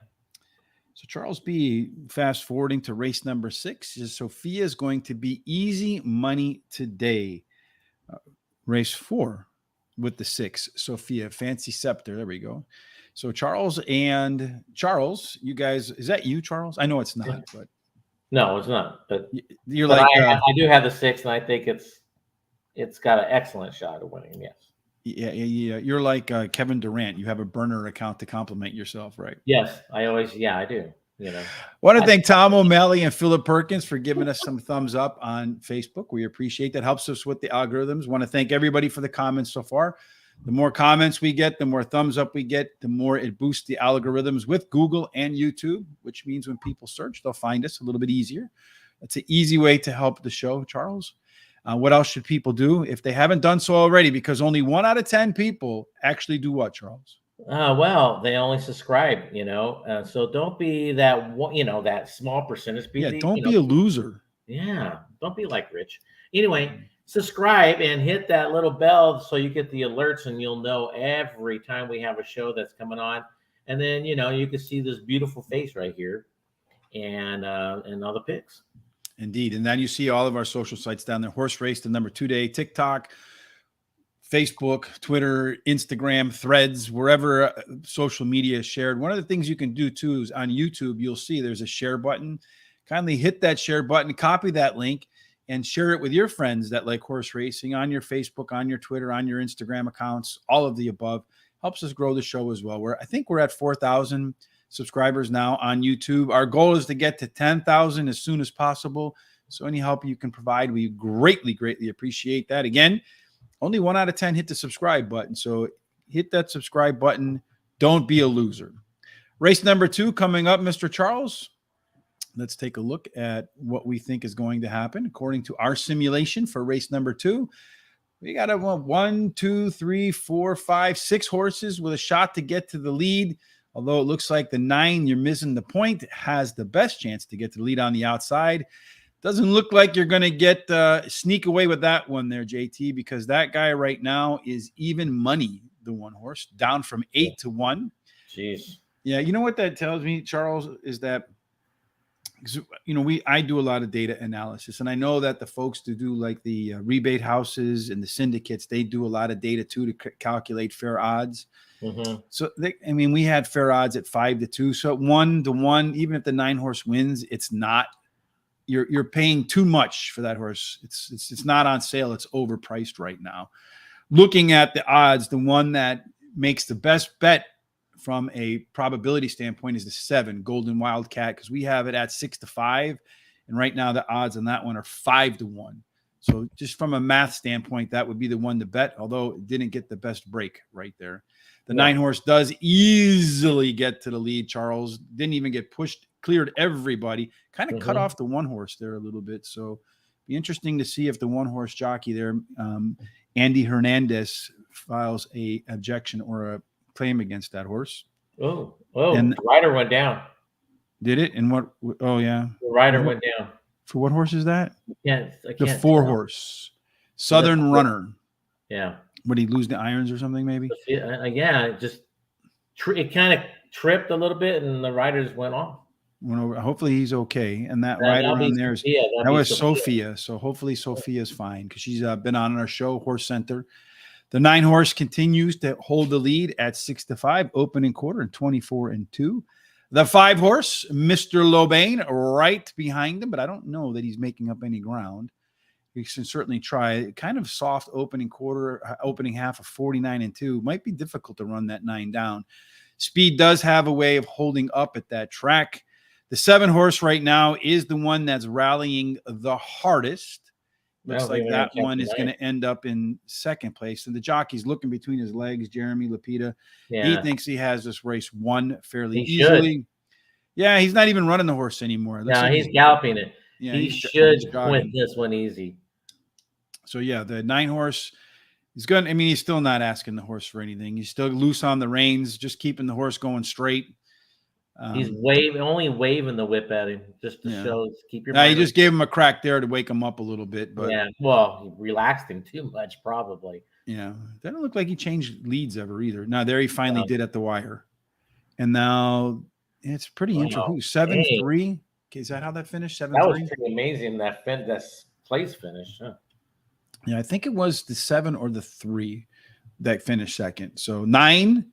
So Charles B, fast forwarding to race number 6, is Sophia is going to be easy money today. Race 4 with the 6, Sophia, Fancy Scepter. There we go. So Charles, you guys, is that you, Charles? I know it's not, but no, it's not. But you're like, I do have the 6, and I think it's got an excellent shot of winning. Yes. Yeah. You're like Kevin Durant. You have a burner account to compliment yourself, right? Yes, I do. Want to thank Tom O'Malley and Philip Perkins for giving us some thumbs up on Facebook. We appreciate that. Helps us with the algorithms. Want to thank everybody for the comments so far. The more comments we get, the more thumbs up we get, the more it boosts the algorithms with Google and YouTube, which means when people search, they'll find us a little bit easier. That's an easy way to help the show, Charles. What else should people do if they haven't done so already? Because only 1 out of 10 people actually do what, Charles? Well, they only subscribe, so don't be that one, that small percentage. Don't be a loser. Yeah, don't be like Rich. Anyway, subscribe and hit that little bell so you get the alerts, and you'll know every time we have a show that's coming on. And then you can see this beautiful face right here, and all the pics. Indeed, and then you see all of our social sites down there: Horse Race, the number 2 day, TikTok, Facebook, Twitter, Instagram, Threads, wherever social media is shared. One of the things you can do too is on YouTube, you'll see there's a share button. Kindly hit that share button, copy that link, and share it with your friends that like horse racing on your Facebook, on your Twitter, on your Instagram accounts, all of the above. Helps us grow the show as well. I think we're at 4,000 subscribers now on YouTube. Our goal is to get to 10,000 as soon as possible. So any help you can provide, we greatly, greatly appreciate that. Again, only 1 out of 10 hit the subscribe button. So hit that subscribe button. Don't be a loser. Race number 2 coming up, Mr. Charles. Let's take a look at what we think is going to happen. According to our simulation for race number 2, we got 1, 2, 3, 4, 5, 6 horses with a shot to get to the lead. Although it looks like the 9, you're missing the point, has the best chance to get to the lead on the outside. Doesn't look like you're going to get sneak away with that one there, JT, because that guy right now is even money, the 1 horse, down from 8 to 1. Jeez. Yeah, you know what that tells me, Charles, is that I do a lot of data analysis, and I know that the folks who do like the rebate houses and the syndicates, they do a lot of data too to calculate fair odds. Mm-hmm. So we had fair odds at 5 to 2. So 1 to 1, even if the 9 horse wins, it's not. You're paying too much for that horse. It's not on sale. It's overpriced right now. Looking at the odds, the one that makes the best bet from a probability standpoint is the 7 Golden Wildcat, because we have it at 6 to 5, and right now the odds on that one are 5 to 1. So just from a math standpoint, that would be the one to bet, although it didn't get the best break right there. The 9 horse does easily get to the lead, Charles. Didn't even get pushed, cleared everybody, kind of cut off the 1 horse there a little bit. So be interesting to see if the 1 horse jockey there, Andy Hernandez, files a objection or a claim against that horse. And the rider went down. Did it? And what? Oh, yeah. The rider went down. For what horse is that? I can't the 4 horse. Southern Runner. Yeah. Would he lose the irons or something, maybe? Yeah, it kind of tripped a little bit, and the rider just went off. Hopefully he's okay. And that rider on there was Sophia. So hopefully Sophia's fine, because she's been on our show, Horse Center. The 9 horse continues to hold the lead at 6 to 5, opening quarter, and 24 and 2. The 5 horse, Mr. Lobain, right behind him, but I don't know that he's making up any ground. We can certainly try. Kind of soft opening half of 49 and 2. Might be difficult to run that 9 down. Speed does have a way of holding up at that track. The 7 horse right now is the one that's rallying the hardest. Looks like that one is going to end up in 2nd place. And the jockey's looking between his legs, Jeremy Lapita. Yeah. He thinks he has this race won fairly easily. Yeah, he's not even running the horse anymore. He's galloping it. Yeah, he should win this one easy. So, yeah, the 9 horse is good. I mean, he's still not asking the horse for anything. He's still loose on the reins, just keeping the horse going straight. He's only waving the whip at him just to show, keep your Now, mind. you just gave him a crack there to wake him up a little bit, but yeah, well, he relaxed him too much, probably. yeah, doesn't look like he changed leads ever either. Now there he finally did at the wire, and now it's pretty interesting. 7-3. Okay, is that how that finished? 7-3. That was pretty amazing. That place finish. Huh? Yeah, I think it was the 7 or the 3 that finished second. So 9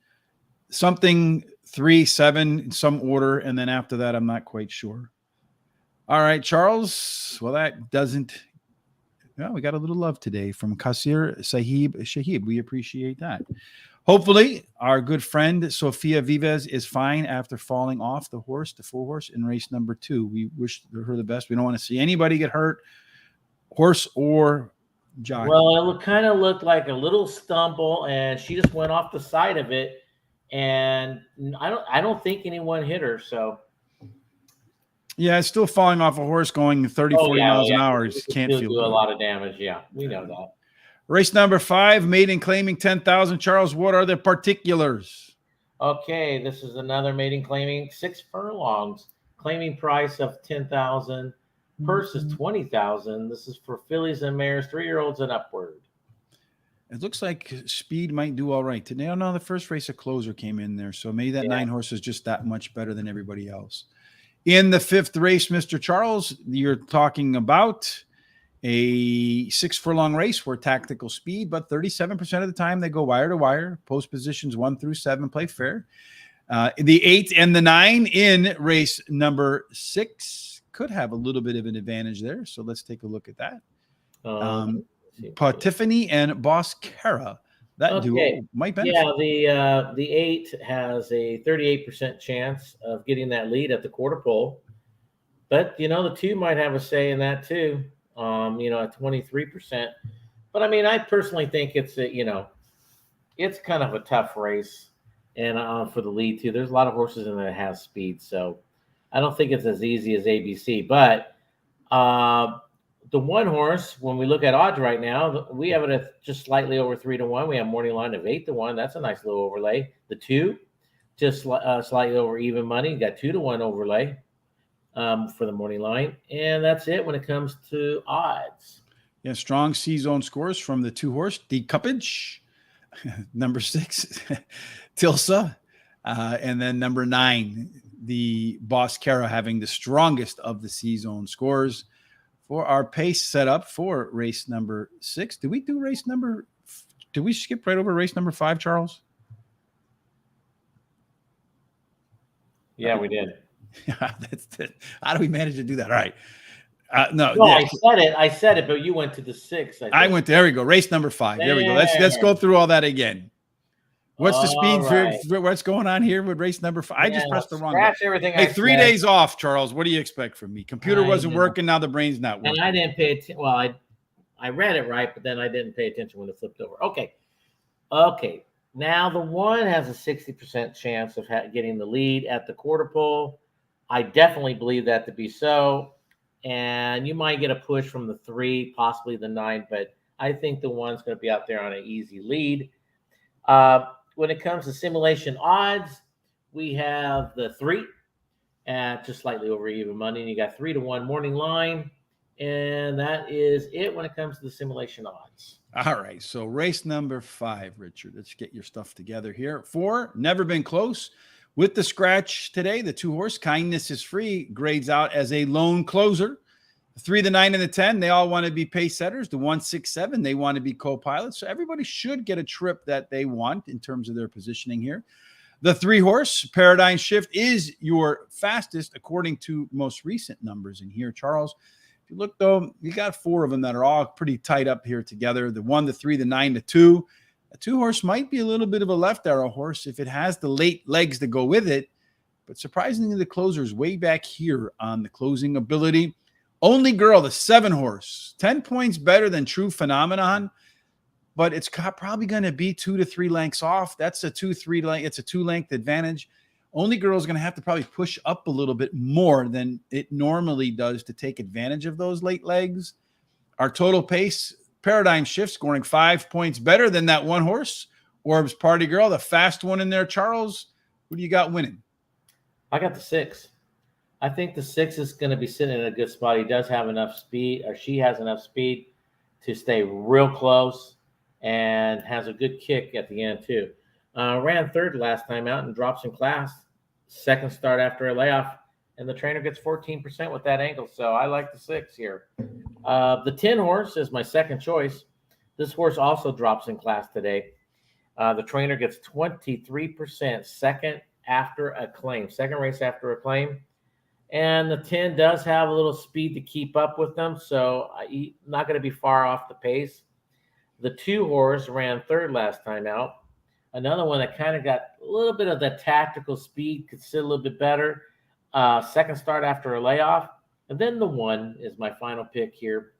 something, 3, 7 in some order, and then after that, I'm not quite sure. All right, Charles. Well, that doesn't. Yeah, we got a little love today from Kasir Shahib. We appreciate that. Hopefully, our good friend Sofia Vives is fine after falling off the 4-horse in race number 2. We wish her the best. We don't want to see anybody get hurt, horse or jockey. Well, it kind of looked like a little stumble, and she just went off the side of it. And I don't think anyone hit her. So yeah, it's still falling off a horse going 30, 40 miles an hour. It can't feel do a lot of damage. Yeah, we know that. Race number 5, maiden claiming 10,000. Charles, what are the particulars? Okay, this is another maiden claiming 6 furlongs, claiming price of 10,000. Purse is 20,000. This is for fillies and mares, 3-year-olds and upward. It looks like speed might do all right today. No, the first race a closer came in there, so maybe that 9 horse is just that much better than everybody else. In the 5th race, Mr. Charles, you're talking about a 6 furlong race where tactical speed, but 37% of the time they go wire to wire. Post positions 1 through 7 play fair. The 8 and the 9 in race number 6 could have a little bit of an advantage there. So let's take a look at that. Tiffany and Boss Cara. That duo might benefit. Yeah, the 8 has a 38% chance of getting that lead at the quarter pole. But, the 2 might have a say in that too, at 23%. But, I personally think it's, it's kind of a tough race. And for the lead too, there's a lot of horses in there that have speed. So I don't think it's as easy as ABC. But the 1 horse, when we look at odds right now, we have it at just slightly over 3-1. We have morning line of 8-1. That's a nice little overlay. The 2, just slightly over even money. You got 2-1 overlay for the morning line, and that's it when it comes to odds. Yeah, strong C-zone scores from the 2 horse, the Cuppage, number 6, Tilsa, and then number 9, the Boss Cara, having the strongest of the C-zone scores. For our pace setup for race number 6. Did we skip right over race number 5, Charles? Yeah, we did. That's it. How do we manage to do that? All right. No, I said it, but you went to the 6. I went. There we go. Race number 5. There we go. Let's go through all that again. What's the speed for what's going on here with race number 5? I just pressed the wrong button. Everything. Hey, 3 days off, Charles. What do you expect from me? Computer wasn't working. Now the brain's not working. And I didn't pay attention. Well, I read it right, but then I didn't pay attention when it flipped over. Okay. Now the 1 has a 60% chance of getting the lead at the quarter pole. I definitely believe that to be so. And you might get a push from the 3, possibly the 9, but I think the 1's going to be out there on an easy lead. When it comes to simulation odds, we have the 3 at just slightly over even money, and you got 3-1 morning line, and that is it when it comes to the simulation odds. All right, so race number 5, Richard. Let's get your stuff together here. 4, never been close. With the scratch today, the 2 horse, Kindness is Free, grades out as a lone closer. The 3, the 9, and the 10, they all want to be pace setters. The 1, 6, 7, they want to be co-pilots. So everybody should get a trip that they want in terms of their positioning here. The 3 horse, Paradigm Shift, is your fastest according to most recent numbers in here, Charles. If you look, though, you got 4 of them that are all pretty tight up here together. The 1, the 3, the 9, the 2. A 2 horse might be a little bit of a left arrow horse if it has the late legs to go with it. But surprisingly, the closer is way back here on the closing ability. Only Girl, the 7 horse, 10 points better than True Phenomenon, but it's probably going to be 2 to 3 lengths off. That's a 2-3 length. It's a 2-length advantage. Only Girl is going to have to probably push up a little bit more than it normally does to take advantage of those late legs. Our total pace, Paradigm Shift, scoring 5 points better than that 1 horse. Orbs Party Girl, the fast one in there, Charles. Who do you got winning? I got the 6. I think the 6 is going to be sitting in a good spot. He does have enough speed, or she has enough speed to stay real close and has a good kick at the end, too. Ran third last time out and drops in class. Second start after a layoff, and the trainer gets 14% with that angle. So I like the 6 here. The 10 horse is my second choice. This horse also drops in class today. The trainer gets 23% second after a claim, second race after a claim. And the 10 does have a little speed to keep up with them, so I'm not going to be far off the pace. The 2 horse ran third last time out. Another one that kind of got a little bit of the tactical speed, could sit a little bit better. Second start after a layoff. And then the 1 is my final pick here.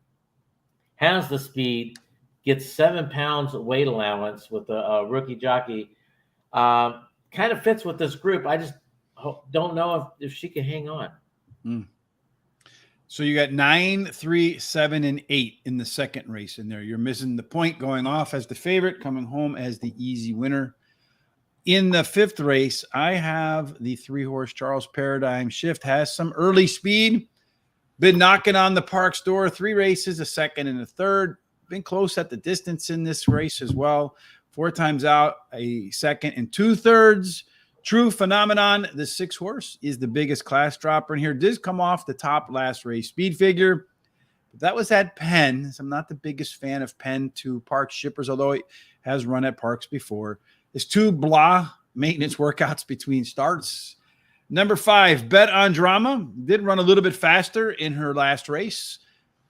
Has the speed, gets 7 pounds weight allowance with a rookie jockey. Kind of fits with this group. I just don't know if she can hang on. So you got 9, 3, 7, and 8 in the second race in there. You're missing the point, going off as the favorite, coming home as the easy winner. In the 5th race, I have the 3-horse Charles Paradigm Shift. Has some early speed. Been knocking on the Parx door. 3 races, a second and a third. Been close at the distance in this race as well. 4 times out, a second and 2/3. True phenomenon. The 6-horse is the biggest class dropper in here. Did come off the top last race speed figure. But that was at Penn. So I'm not the biggest fan of Penn to Parx shippers, although it has run at Parx before. There's 2 blah maintenance workouts between starts. Number 5, Bet on Drama. Did run a little bit faster in her last race,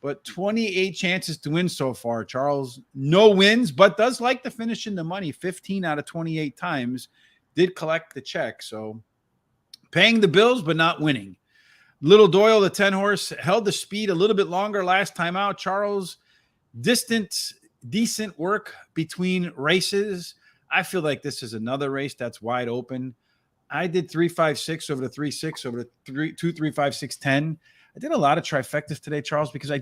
but 28 chances to win so far. Charles, no wins, but does like to finish in the money 15 out of 28 times. Did collect the check, so paying the bills but not winning. Little Doyle, the 10-horse, held the speed a little bit longer last time out. Charles, decent work between races. I feel like this is another race that's wide open. I did 3-5-6 over the 3-6 over the 2-3-5-6-10. I did a lot of trifectas today, Charles, because I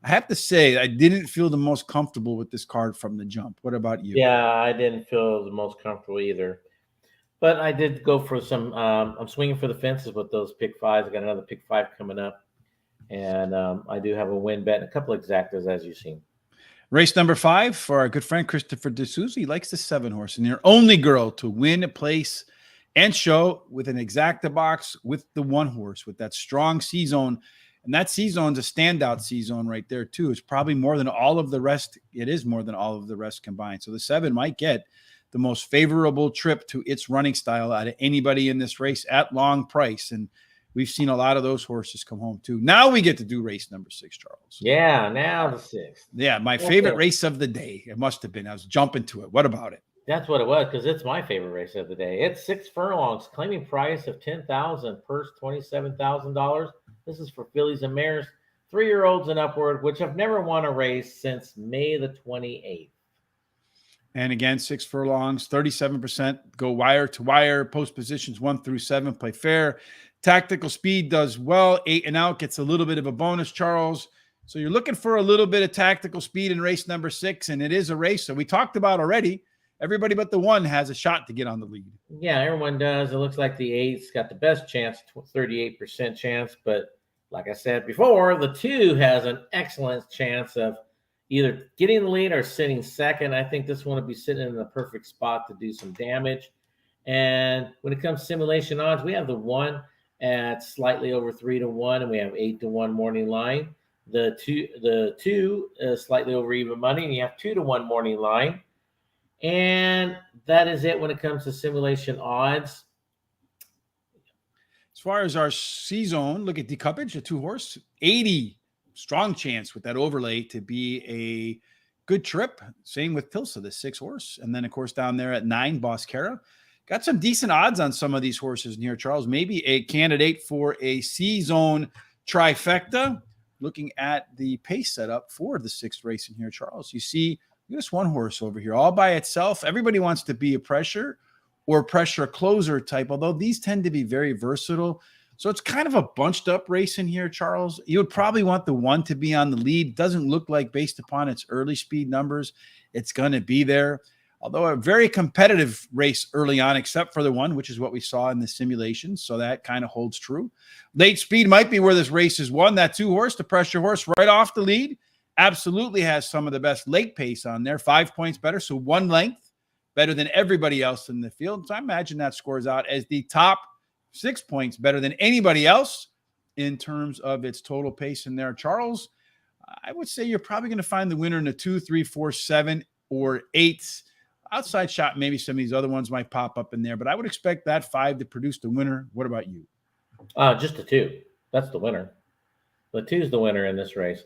have to say I didn't feel the most comfortable with this card from the jump. What about you? Yeah, I didn't feel the most comfortable either. But I did go for some I'm swinging for the fences with those pick 5s. I got another pick 5 coming up. And I do have a win bet and a couple of exactas, as you've seen. Race number 5 for our good friend Christopher D'Souza. He likes the 7-horse, and your only girl to win, place, and show with an exacta box with the 1-horse, with that strong C-zone. And that C-zone's a standout C-zone right there, too. It's probably more than all of the rest. It is more than all of the rest combined. So the 7 might get the most favorable trip to its running style out of anybody in this race at long price. And we've seen a lot of those horses come home, too. Now we get to do race number 6, Charles. Yeah, now the 6th. Yeah, my favorite race of the day. It must have been. I was jumping to it. What about it? That's what it was, because it's my favorite race of the day. It's 6 furlongs, claiming price of $10,000, purse $27,000. This is for fillies and mares, 3-year-olds and upward, which have never won a race since May the 28th. And again, 6 furlongs, 37% go wire to wire. Post positions 1 through 7 play fair. Tactical speed does well. 8 and out gets a little bit of a bonus, Charles. So you're looking for a little bit of tactical speed in race number 6, and it is a race that we talked about already. Everybody but the 1 has a shot to get on the lead. Yeah, everyone does. It looks like the 8's got the best chance, 38% chance. But like I said before, the 2 has an excellent chance of either getting the lead or sitting second. I think this one will be sitting in the perfect spot to do some damage. And when it comes to simulation odds, we have the 1 at slightly over 3-1, and we have 8-1 morning line. The two is slightly over even money, and you have 2-1 morning line. And that is it when it comes to simulation odds. As far as our C-zone, look at decoupage, a 2-horse, 80 strong chance with that overlay to be a good trip. Same with Tilsa, the 6-horse. And then, of course, down there at 9, Boscara. Got some decent odds on some of these horses in here, Charles. Maybe a candidate for a C-zone trifecta. Looking at the pace setup for the 6th race in here, Charles. You see this 1 horse over here all by itself. Everybody wants to be a pressure or pressure closer type, although these tend to be very versatile. So it's kind of a bunched up race in here, Charles. You would probably want the 1 to be on the lead. Doesn't look like, based upon its early speed numbers, it's going to be there. although a very competitive race early on, except for the one, which is what we saw in the simulations. So that kind of holds true. Late speed might be where this race is won. That 2-horse, the pressure horse, right off the lead, absolutely has some of the best late pace on there. 5 points better, so 1 length better than everybody else in the field. So I imagine that scores out as the top 6 points better than anybody else in terms of its total pace in there. Charles, I would say you're probably going to find the winner in the 2, 3, 4, 7, or 8. Outside shot, maybe some of these other ones might pop up in there, but I would expect that 5 to produce the winner. What about you? Just the 2. That's the winner. The 2's the winner in this race.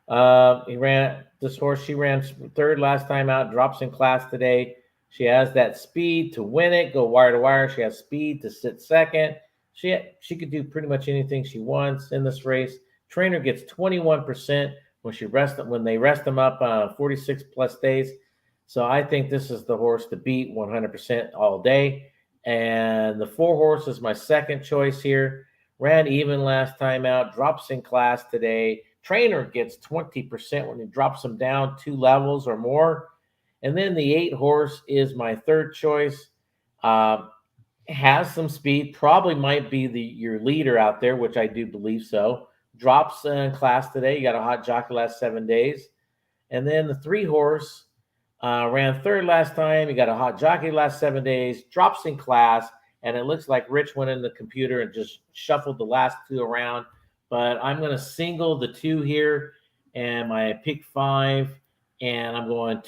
He ran this horse. She ran 3rd last time out. Drops in class today. She has that speed to win it, go wire to wire. She has speed to sit 2nd. She could do pretty much anything she wants in this race. Trainer gets 21% when they rest them up 46 plus days. So I think this is the horse to beat 100% all day. And the 4 horse is my second choice here. Ran even last time out, drops in class today. Trainer gets 20% when he drops them down 2 levels or more. And then the 8 horse is my third choice. Has some speed, probably might be your leader out there, which I do believe so. Drops in class today. You got a hot jockey last 7 days. And then the 3 horse ran 3rd last time. You got a hot jockey last 7 days. Drops in class. And it looks like Rich went in the computer and just shuffled the last 2 around. But I'm going to single the 2 here and my pick 5. And I'm going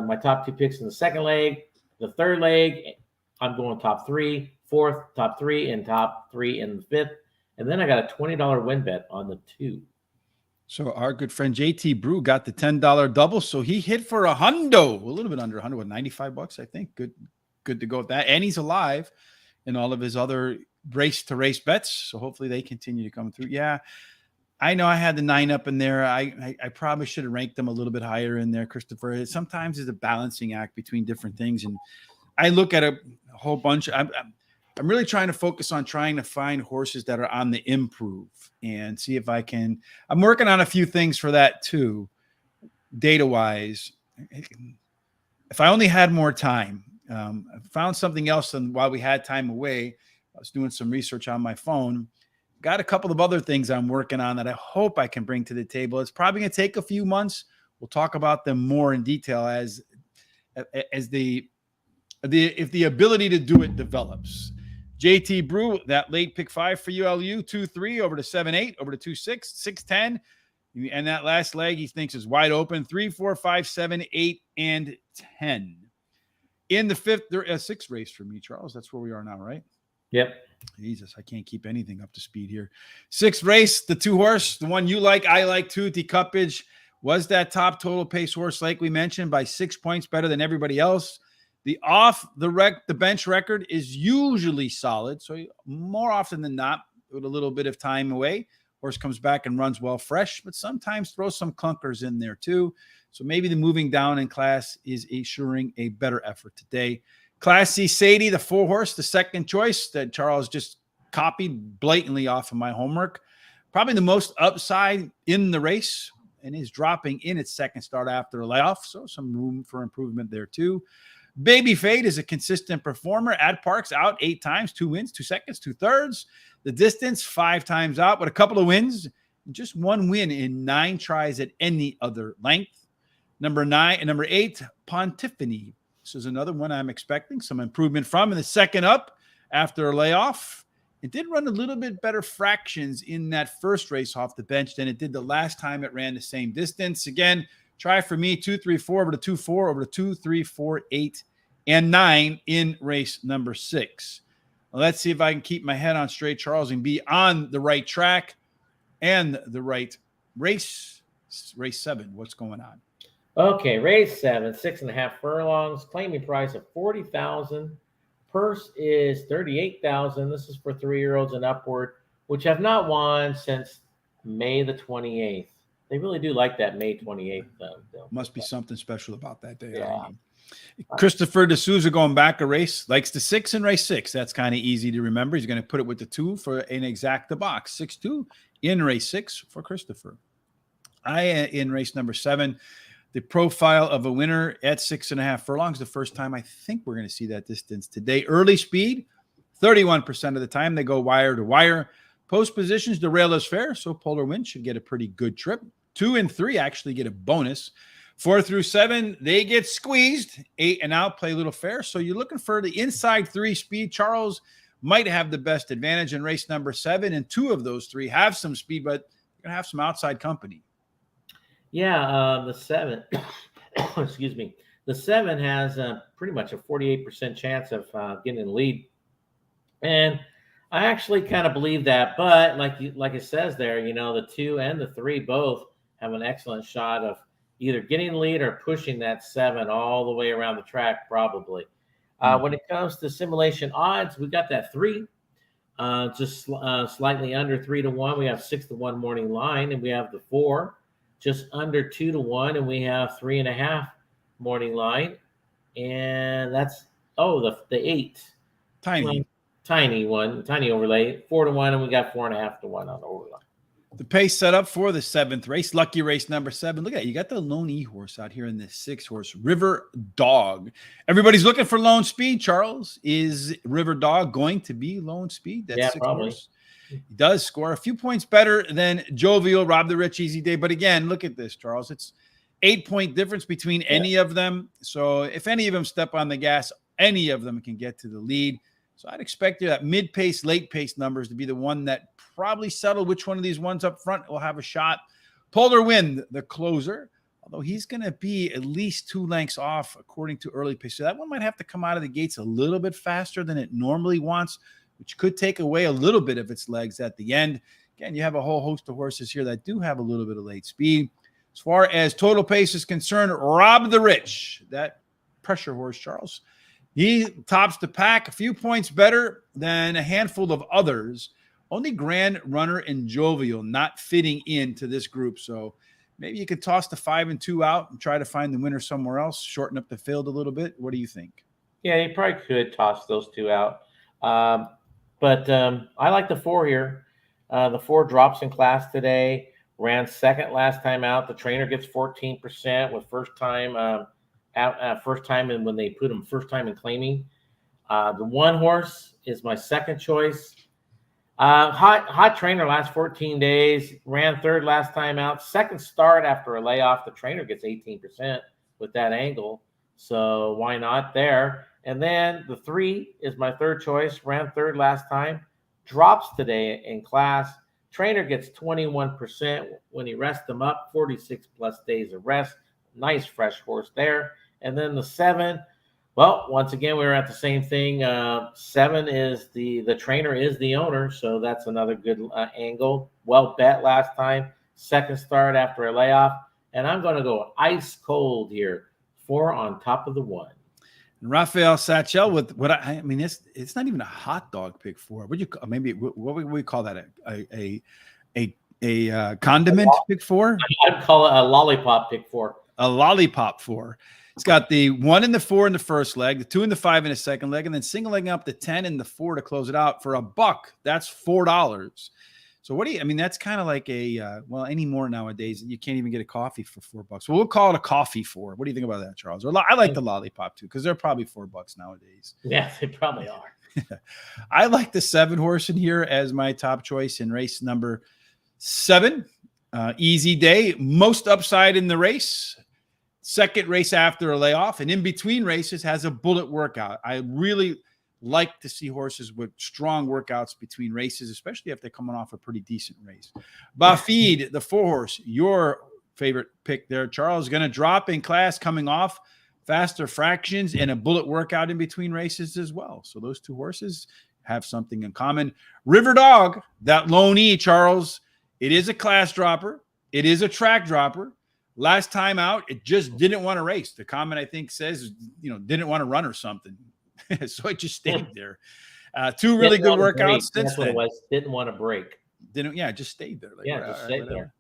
my top 2 picks in the second leg. The third leg, I'm going top 3. Fourth, top 3, and top 3 in the 5th. And then I got a $20 win bet on the 2. So our good friend JT Brew got the $10 double. So he hit for a hundo, a little bit under 100, with $95, I think. Good to go with that. And he's alive in all of his other race to race bets. So hopefully they continue to come through. Yeah, I know I had the 9 up in there. I probably should have ranked them a little bit higher in there, Christopher. Sometimes it's a balancing act between different things. And I look at a whole bunch. I'm really trying to focus on trying to find horses that are on the improve and see if I can. I'm working on a few things for that too, data-wise. If I only had more time, I found something else. And while we had time away, I was doing some research on my phone. Got a couple of other things I'm working on that I hope I can bring to the table. It's probably going to take a few months. We'll talk about them more in detail as the ability to do it develops. JT Brew, that late pick 5 for ULU, 2-3 over to 7-8, over to 2-6, 6-10. And that last leg he thinks is wide open, 3, 4, 5, 7, 8, and 10. In the 5th, there is a 6th race for me, Charles. That's where we are now, right? Yep. Jesus, I can't keep anything up to speed here. 6th race, the 2 horse, the one you like, I like too. The Cuppage was that top total pace horse, like we mentioned, by 6 points better than everybody else. The the bench record is usually solid. So more often than not, with a little bit of time away, horse comes back and runs well fresh, but sometimes throws some clunkers in there too. So maybe the moving down in class is assuring a better effort today. Class C Sadie, the 4 horse, the second choice that Charles just copied blatantly off of my homework. Probably the most upside in the race and is dropping in its second start after a layoff. So some room for improvement there too. Baby Fade is a consistent performer at Parx, out 8 times, 2 wins, 2 seconds, 2/3. The distance 5 times out with a couple of wins, just 1 win in 9 tries at any other length. Number 8, Pontiffany. This is another one I'm expecting some improvement from in the second up after a layoff. It did run a little bit better fractions in that first race off the bench than it did the last time it ran the same distance. Again, try for me 2, 3, 4 over to 2, 4 over to 2, 3, 4, 8, and 9 in race number 6. Well, let's see if I can keep my head on straight, Charles, and be on the right track and the right race. Race 7, what's going on? Okay, race 7, 6.5 furlongs, claiming price of $40,000. Purse is $38,000. This is for 3-year-olds and upward, which have not won since May the 28th. They really do like that May 28th. Must be something special about that day. Yeah. Christopher D'Souza going back a race, likes the 6 in race 6. That's kind of easy to remember. He's going to put it with the 2 for an exacta box. 6-2 in race 6 for Christopher. In race number 7, the profile of a winner at 6.5 furlongs. The first time I think we're going to see that distance today. Early speed, 31% of the time they go wire to wire. Post positions, derail is fair, so Polar Wind should get a pretty good trip. 2 and 3 actually get a bonus. 4 through 7, they get squeezed. 8 and out, play a little fair. So you're looking for the inside 3 speed. Charles might have the best advantage in race number 7, and 2 of those 3 have some speed, but you're going to have some outside company. Yeah, the 7, excuse me, the 7 has pretty much a 48% chance of getting in the lead. And I actually kind of believe that, but like it says there, the 2 and the 3 both have an excellent shot of either getting the lead or pushing that 7 all the way around the track, probably. When it comes to simulation odds, we got that 3, just slightly under 3-1. We have 6-1 morning line, and we have the 4, just under 2-1, and we have 3.5 morning line, and that's the 8, tiny overlay, 4-1, and we got 4.5-1 on the overlay. The pace set up for the 7th race, lucky race number 7. Look at it. You got the lone E horse out here in this 6 horse, River Dog. Everybody's looking for lone speed. Charles, is River Dog going to be lone speed? That's 6 probably. Horse. He does score a few points better than Jovial, Rob the Rich, Easy Day. But again, look at this, Charles. It's 8-point difference between any of them. So if any of them step on the gas, any of them can get to the lead. So I'd expect that mid-pace, late-pace numbers to be the one that probably settle which one of these ones up front will have a shot. Polar Wind, the closer, although he's going to be at least 2 lengths off according to early pace. So that one might have to come out of the gates a little bit faster than it normally wants, which could take away a little bit of its legs at the end. Again, you have a whole host of horses here that do have a little bit of late speed. As far as total pace is concerned, Rob the Rich, that pressure horse, Charles, he tops the pack, a few points better than a handful of others. Only Grand Runner and Jovial not fitting into this group. So maybe you could toss the 5 and 2 out and try to find the winner somewhere else, shorten up the field a little bit. What do you think? Yeah, you probably could toss those 2 out. But I like the 4 here. The 4 drops in class today, ran 2nd last time out. The trainer gets 14% with first time and when they put him first time in claiming. The 1 horse is my second choice. Hot trainer last 14 days, ran 3rd last time out. 2nd start after a layoff. The trainer gets 18% with that angle. So why not there? And then the 3 is my 3rd choice, ran 3rd last time, drops today in class. Trainer gets 21% when he rests him up, 46 plus days of rest. Nice fresh horse there. And then the 7, well, once again, we were at the same thing. 7 is the trainer is the owner, so that's another good angle. Well bet last time. 2nd start after a layoff. And I'm going to go ice cold here. 4 on top of the 1. And Raphael Satchel with what I mean, it's not even a hot dog pick 4. Would you maybe what would we call that? A condiment pick 4? I'd call it a lollipop pick 4. A lollipop 4. It's got the 1 and the 4 in the first leg, the 2 and the 5 in the second leg, and then single legging up the 10 and the 4 to close it out for $1. That's $4. So what do you? I mean, that's kind of like well, anymore nowadays you can't even get a coffee for $4. Well, we'll call it a coffee 4. What do you think about that, Charles? Or I like the lollipop too because they're probably $4 nowadays. Yeah, they probably are. I like the 7 horse in here as my top choice in race number 7. Easy Day, most upside in the race. 2nd race after a layoff, and in between races has a bullet workout. I really like to see horses with strong workouts between races, especially if they're coming off a pretty decent race. Bafid, the 4 horse, your favorite pick there, Charles, going to drop in class coming off faster fractions and a bullet workout in between races as well. So those 2 horses have something in common. River Dog, that lone E, Charles, it is a class dropper. It is a track dropper. Last time out, it just didn't want to race. The comment, I think, says, didn't want to run or something. So it just stayed there. 2 really good workouts since then. Didn't want to break. Just stayed there. Just stayed there.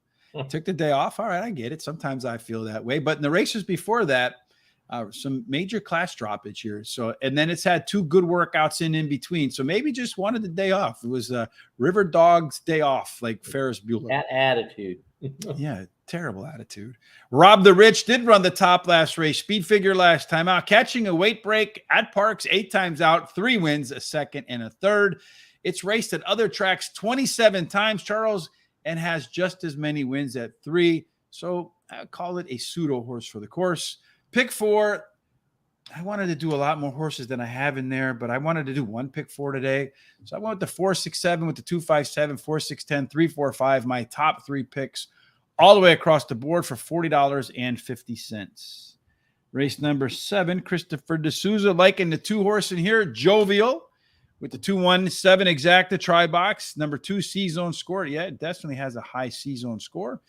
Took the day off. All right, I get it. Sometimes I feel that way. But in the races before that, some major class droppage here. So, and then it's had 2 good workouts in between. So maybe just wanted the day off. It was River Dog's day off, like Ferris Bueller. That attitude. Yeah. Terrible attitude. Rob the Rich did run the top last race. Speed figure last time out. Catching a weight break at Parx 8 times out. 3 wins, a second and a third. It's raced at other tracks 27 times, Charles, and has just as many wins at 3. So I call it a pseudo horse for the course. Pick 4. I wanted to do a lot more horses than I have in there, but I wanted to do one pick 4 today. So I went with the 4, 6, 7 with the 2, 5, 7, 4, 6, 10, 3, 4, 5. My top 3 picks all the way across the board for $40.50. Race number 7, Christopher D'Souza liking the 2 horse in here, Jovial, with the 2-1-7 exacta try box. Number 2 C-zone score. Yeah, it definitely has a high C-zone score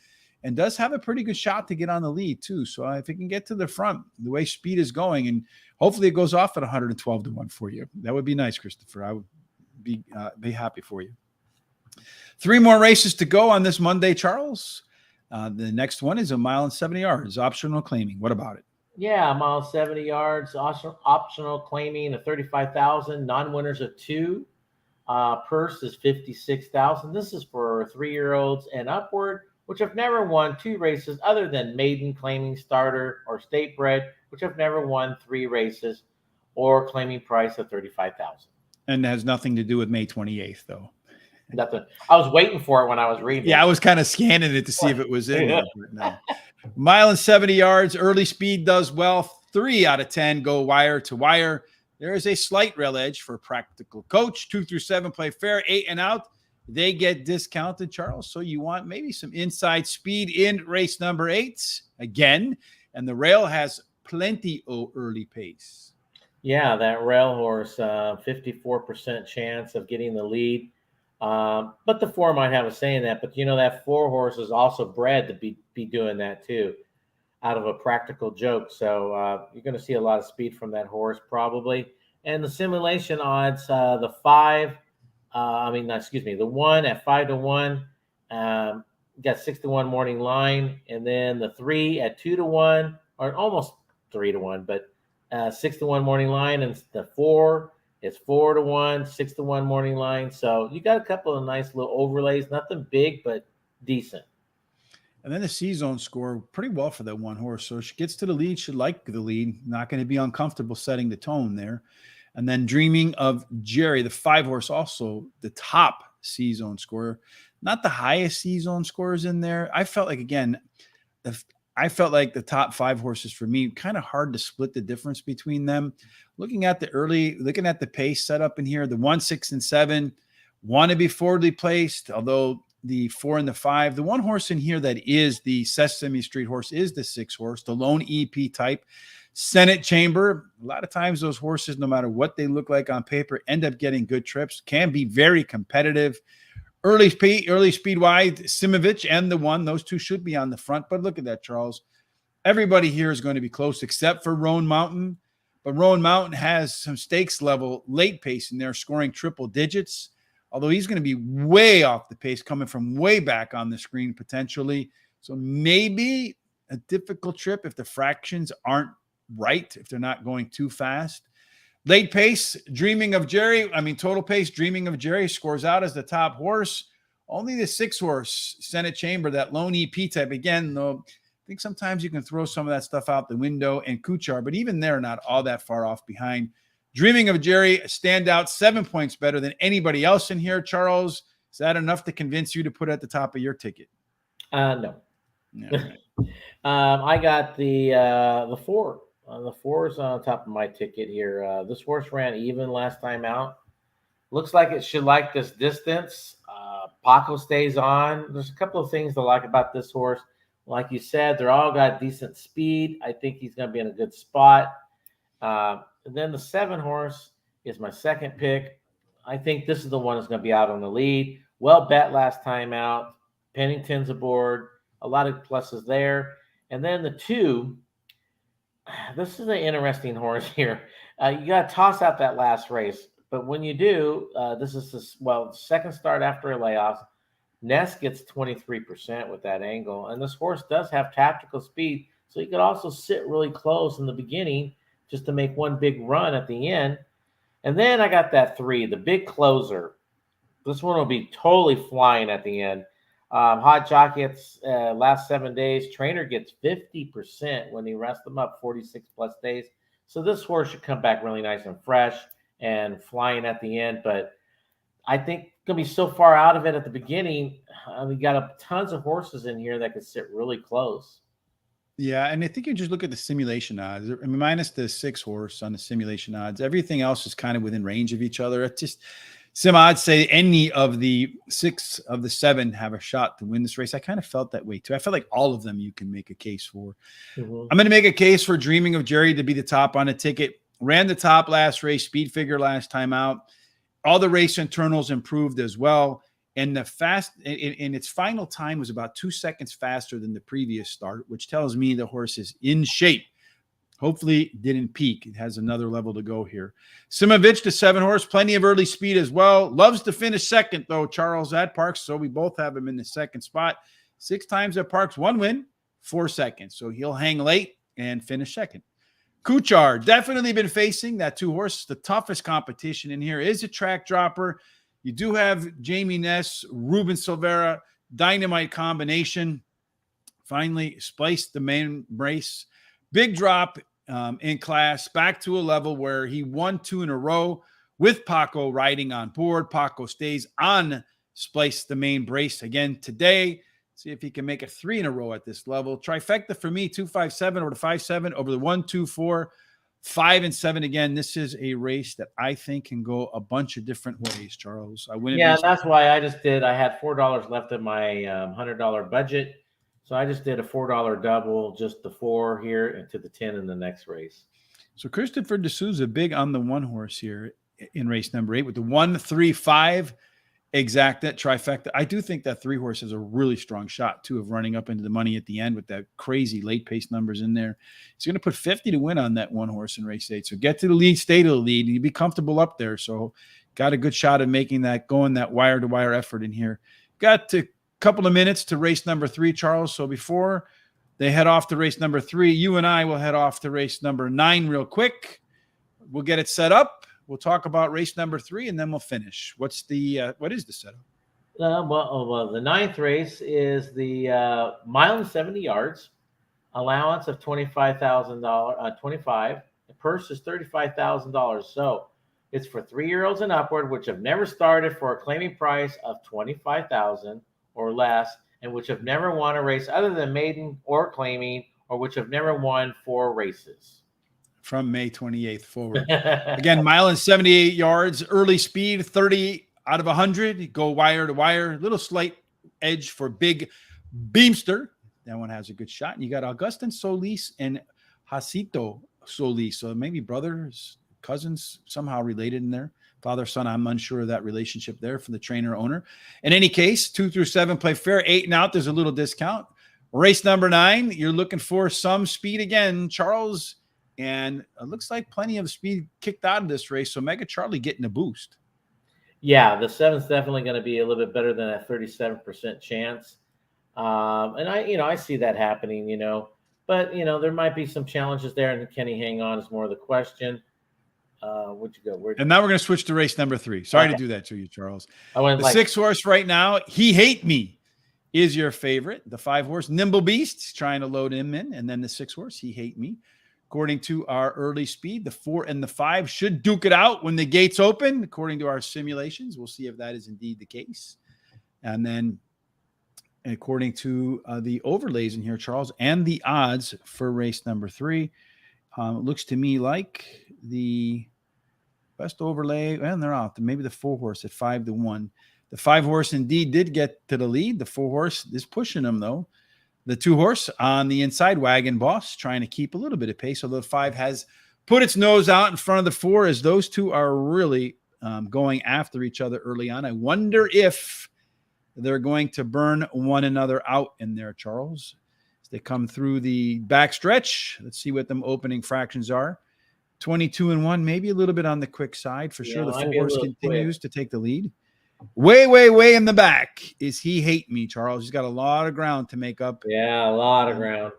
and does have a pretty good shot to get on the lead too. So if it can get to the front, the way speed is going, and hopefully it goes off at 112-1 for you. That would be nice, Christopher. I would be happy for you. 3 more races to go on this Monday, Charles. The next one is a mile and 70 yards, optional claiming. What about it? Yeah, a mile 70 yards, optional claiming of 35,000, non-winners of 2. Purse is 56,000. This is for 3-year-olds and upward, which have never won 2 races other than maiden, claiming, starter, or state bred, which have never won 3 races, or claiming price of 35,000. And it has nothing to do with May 28th, though. Nothing. I was waiting for it when I was reading. Yeah, I was kind of scanning it to see if it was in there. But no. Mile and 70 yards, early speed does well. 3 out of 10 go wire to wire. There is a slight rail edge for Practical Coach. 2 through 7 play fair, 8 and out. They get discounted, Charles. So you want maybe some inside speed in race number 8 again. And the rail has plenty of early pace. Yeah, that rail horse, 54% chance of getting the lead. But the 4 might have a say in that. But that 4 horse is also bred to be doing that too, out of a Practical Joke. So you're going to see a lot of speed from that horse probably. And the simulation odds, the 1 at 5-1, got 6-1 morning line, and then the 3 at 2-1, or almost 3-1, but 6-1 morning line, and the 4. It's 4-1, 6-1 morning line. So you got a couple of nice little overlays, nothing big, but decent. And then the C-zone score pretty well for that 1 horse. So she gets to the lead, should like the lead, not going to be uncomfortable setting the tone there. And then Dreaming of Jerry, the 5 horse, also the top C-zone scorer, not the highest C-zone scores in there. I felt like, again, the top 5 horses for me, kind of hard to split the difference between them. Looking at the pace set up in here, the 1, 6, and 7 want to be forwardly placed, although the 4 and the 5, the 1 horse in here that is the Sesame Street horse is the 6 horse, the lone EP type, Senate Chamber. A lot of times those horses, no matter what they look like on paper, end up getting good trips, can be very competitive. Early speed wide, Simovic and the 1, those 2 should be on the front. But look at that, Charles. Everybody here is going to be close except for Roan Mountain. But Roan Mountain has some stakes level late pace in there, scoring triple digits. Although he's going to be way off the pace, coming from way back on the screen potentially. So maybe a difficult trip if the fractions aren't right, if they're not going too fast. Late pace, total pace, Dreaming of Jerry scores out as the top horse. Only the 6 horse, Senate Chamber, that lone EP type. Again, though, I think sometimes you can throw some of that stuff out the window, and Kuchar, but even they're not all that far off behind. Dreaming of Jerry, stand out 7 points better than anybody else in here. Charles, is that enough to convince you to put at the top of your ticket? No. Yeah, right. I got the 4. The 4 is on top of my ticket here. This horse ran even last time out. Looks like it should like this distance. Paco stays on. There's a couple of things to like about this horse. Like you said, they're all got decent speed. I think he's going to be in a good spot. And then the 7 horse is my second pick. I think this is the one that's going to be out on the lead. Well bet last time out. Pennington's aboard. A lot of pluses there. And then the 2, this is an interesting horse here. You got to toss out that last race. But when you do, this is the second start after a layoff. Ness gets 23% with that angle. And this horse does have tactical speed. So you could also sit really close in the beginning just to make one big run at the end. And then I got that 3, the big closer. This one will be totally flying at the end. Hot Jockey gets last 7 days. Trainer gets 50% when he rests them up 46 plus days. So this horse should come back really nice and fresh and flying at the end. But I think gonna be so far out of it at the beginning. We got tons of horses in here that could sit really close. Yeah, and I think you just look at the simulation odds. I mean, minus the 6 horse on the simulation odds, everything else is kind of within range of each other. It just some odds say any of the 6 of the 7 have a shot to win this race. I kind of felt that way too. I felt like all of them you can make a case for. Mm-hmm. I'm going to make a case for Dreaming of Jerry to be the top on a ticket. Ran the top last race, speed figure last time out. All the race internals improved as well. And the fast in its final time was about 2 seconds faster than the previous start, which tells me the horse is in shape. Hopefully didn't peak. It has another level to go here. Simovic, the 7 horse, plenty of early speed as well. Loves to finish second, though, Charles, at Parx. So we both have him in the second spot. 6 times at Parx, 1 win, 4 seconds. So he'll hang late and finish second. Kuchar, definitely been facing that 2 horse. The toughest competition in here is a track dropper. You do have Jamie Ness, Ruben Silvera, dynamite combination. Finally spliced the main brace. Big drop in class, back to a level where he won 2 in a row with Paco riding on board. Paco stays on splice the main brace again today. See if he can make it 3 in a row at this level. Trifecta for me, 257 over the 57 over the 1, 2, 4, 5, and 7 again. This is a race that I think can go a bunch of different ways, Charles. I wouldn't. Yeah, that's why I just did. I had $4 left in my $100 budget, so I just did a $4 double, just the 4 here and to the 10 in the next race. So Christopher D'Souza big on the 1 horse here in race number 8 with the 1, 3, 5 exacta trifecta. I do think that 3 horse has a really strong shot too of running up into the money at the end with that crazy late pace numbers in there. He's going to put 50 to win on that 1 horse in race 8. So get to the lead, stay to the lead, and you'd be comfortable up there. So got a good shot of making that going that wire to wire effort in here. Got a couple of minutes to race number 3, Charles. So before they head off to race number 3, you and I will head off to race number 9 real quick. We'll get it set up. We'll talk about race number 3, and then we'll finish. What is the setup? Well, the 9th race is the mile and 70 yards, allowance of $25,000. 25. The purse is $35,000. So it's for 3-year-olds and upward, which have never started for a claiming price of $25,000 or less, and which have never won a race other than maiden or claiming, or which have never won 4 races. From May 28th forward. Again, mile and 78 yards, early speed, 30 out of 100. Go wire to wire. Little slight edge for Big Beamster. That one has a good shot. And you got Augustin Solis and Hasito Solis. So maybe brothers, cousins, somehow related in there. Father, son, I'm unsure of that relationship there for the trainer owner. In any case, 2 through 7 play fair. 8 and out, there's a little discount. Race number 9, you're looking for some speed again, Charles. And it looks like plenty of speed kicked out of this race. So Mega Charlie getting a boost. Yeah, the 7's definitely going to be a little bit better than a 37% chance. And I see that happening, but there might be some challenges there. And can he hang on is more of the question. Where'd you go? And now we're going to switch to race number 3. Sorry to do that to you, Charles. The 6 horse right now, He Hate Me, is your favorite. The 5 horse, Nimble Beast, trying to load him in. And then the 6 horse, He Hate Me. According to our early speed, the 4 and the 5 should duke it out when the gates open, according to our simulations. We'll see if that is indeed the case. And then according to the overlays in here, Charles, and the odds for race number 3, it looks to me like the best overlay, and they're off. Maybe the 4 horse at 5 to 1. The 5 horse indeed did get to the lead. The 4 horse is pushing them, though. The 2 horse on the inside, Wagon Boss, trying to keep a little bit of pace, although the 5 has put its nose out in front of the 4 as those 2 are really going after each other early on. I wonder if they're going to burn one another out in there, Charles, as they come through the backstretch. Let's see what them opening fractions are. 22 and 1, maybe a little bit on the quick side for sure. The 4 horse continues to take the lead. Way in the back is He Hate Me, Charles. He's got a lot of ground to make up. Yeah, a lot of ground.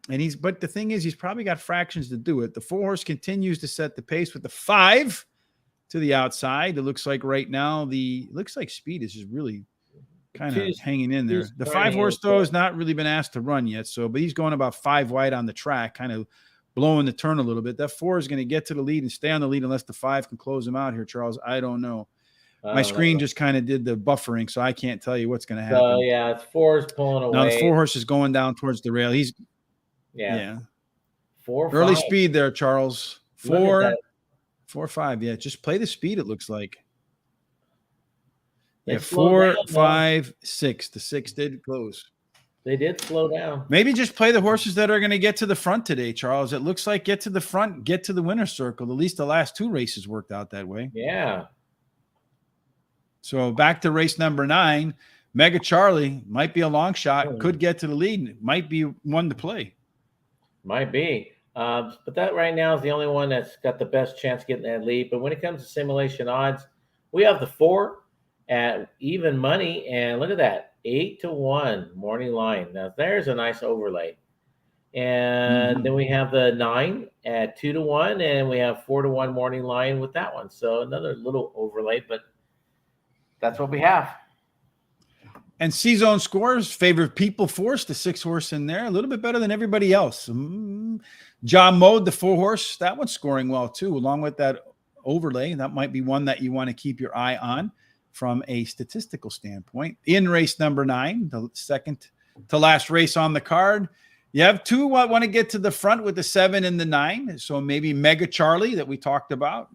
And but the thing is, he's probably got fractions to do it. The 4 horse continues to set the pace with the 5 to the outside. It looks like right now looks like speed is just really kind of hanging in there. The trying to 5 horse though has not really been asked to run yet, but he's going about 5 wide on the track, kind of blowing the turn a little bit. That 4 is going to get to the lead and stay on the lead unless the 5 can close him out here, Charles. I don't know. My screen just kind of did the buffering, so I can't tell you what's going to happen. So yeah, it's 4 is pulling away. Now the 4 horse is going down towards the rail. He's 4, early 5. speed there, Charles. 4, 5. Yeah, just play the speed. It looks like. Yeah, 4, 5, 6. The 6 did close. They did slow down. Maybe just play the horses that are going to get to the front today, Charles. It looks like get to the front, get to the winner's circle. At least the last 2 races worked out that way. Yeah. So back to race number 9. Mega Charlie might be a long shot. Could get to the lead. Might be one to play. Might be. But that right now is the only one that's got the best chance of getting that lead. But when it comes to simulation odds, we have the 4 at even money. And look at that. 8-1 morning line. Now there's a nice overlay. And then we have the 9 at 2-1, and we have 4-1 morning line with that one. So another little overlay, but that's what we have. And C-Zone scores favorite People Force, the 6 horse in there, a little bit better than everybody else. John Mode, the 4 horse, that one's scoring well too, along with that overlay. That might be one that you want to keep your eye on from a statistical standpoint. In race number 9, the second to last race on the card, you have 2 want to get to the front with the 7 and the 9. So maybe Mega Charlie that we talked about.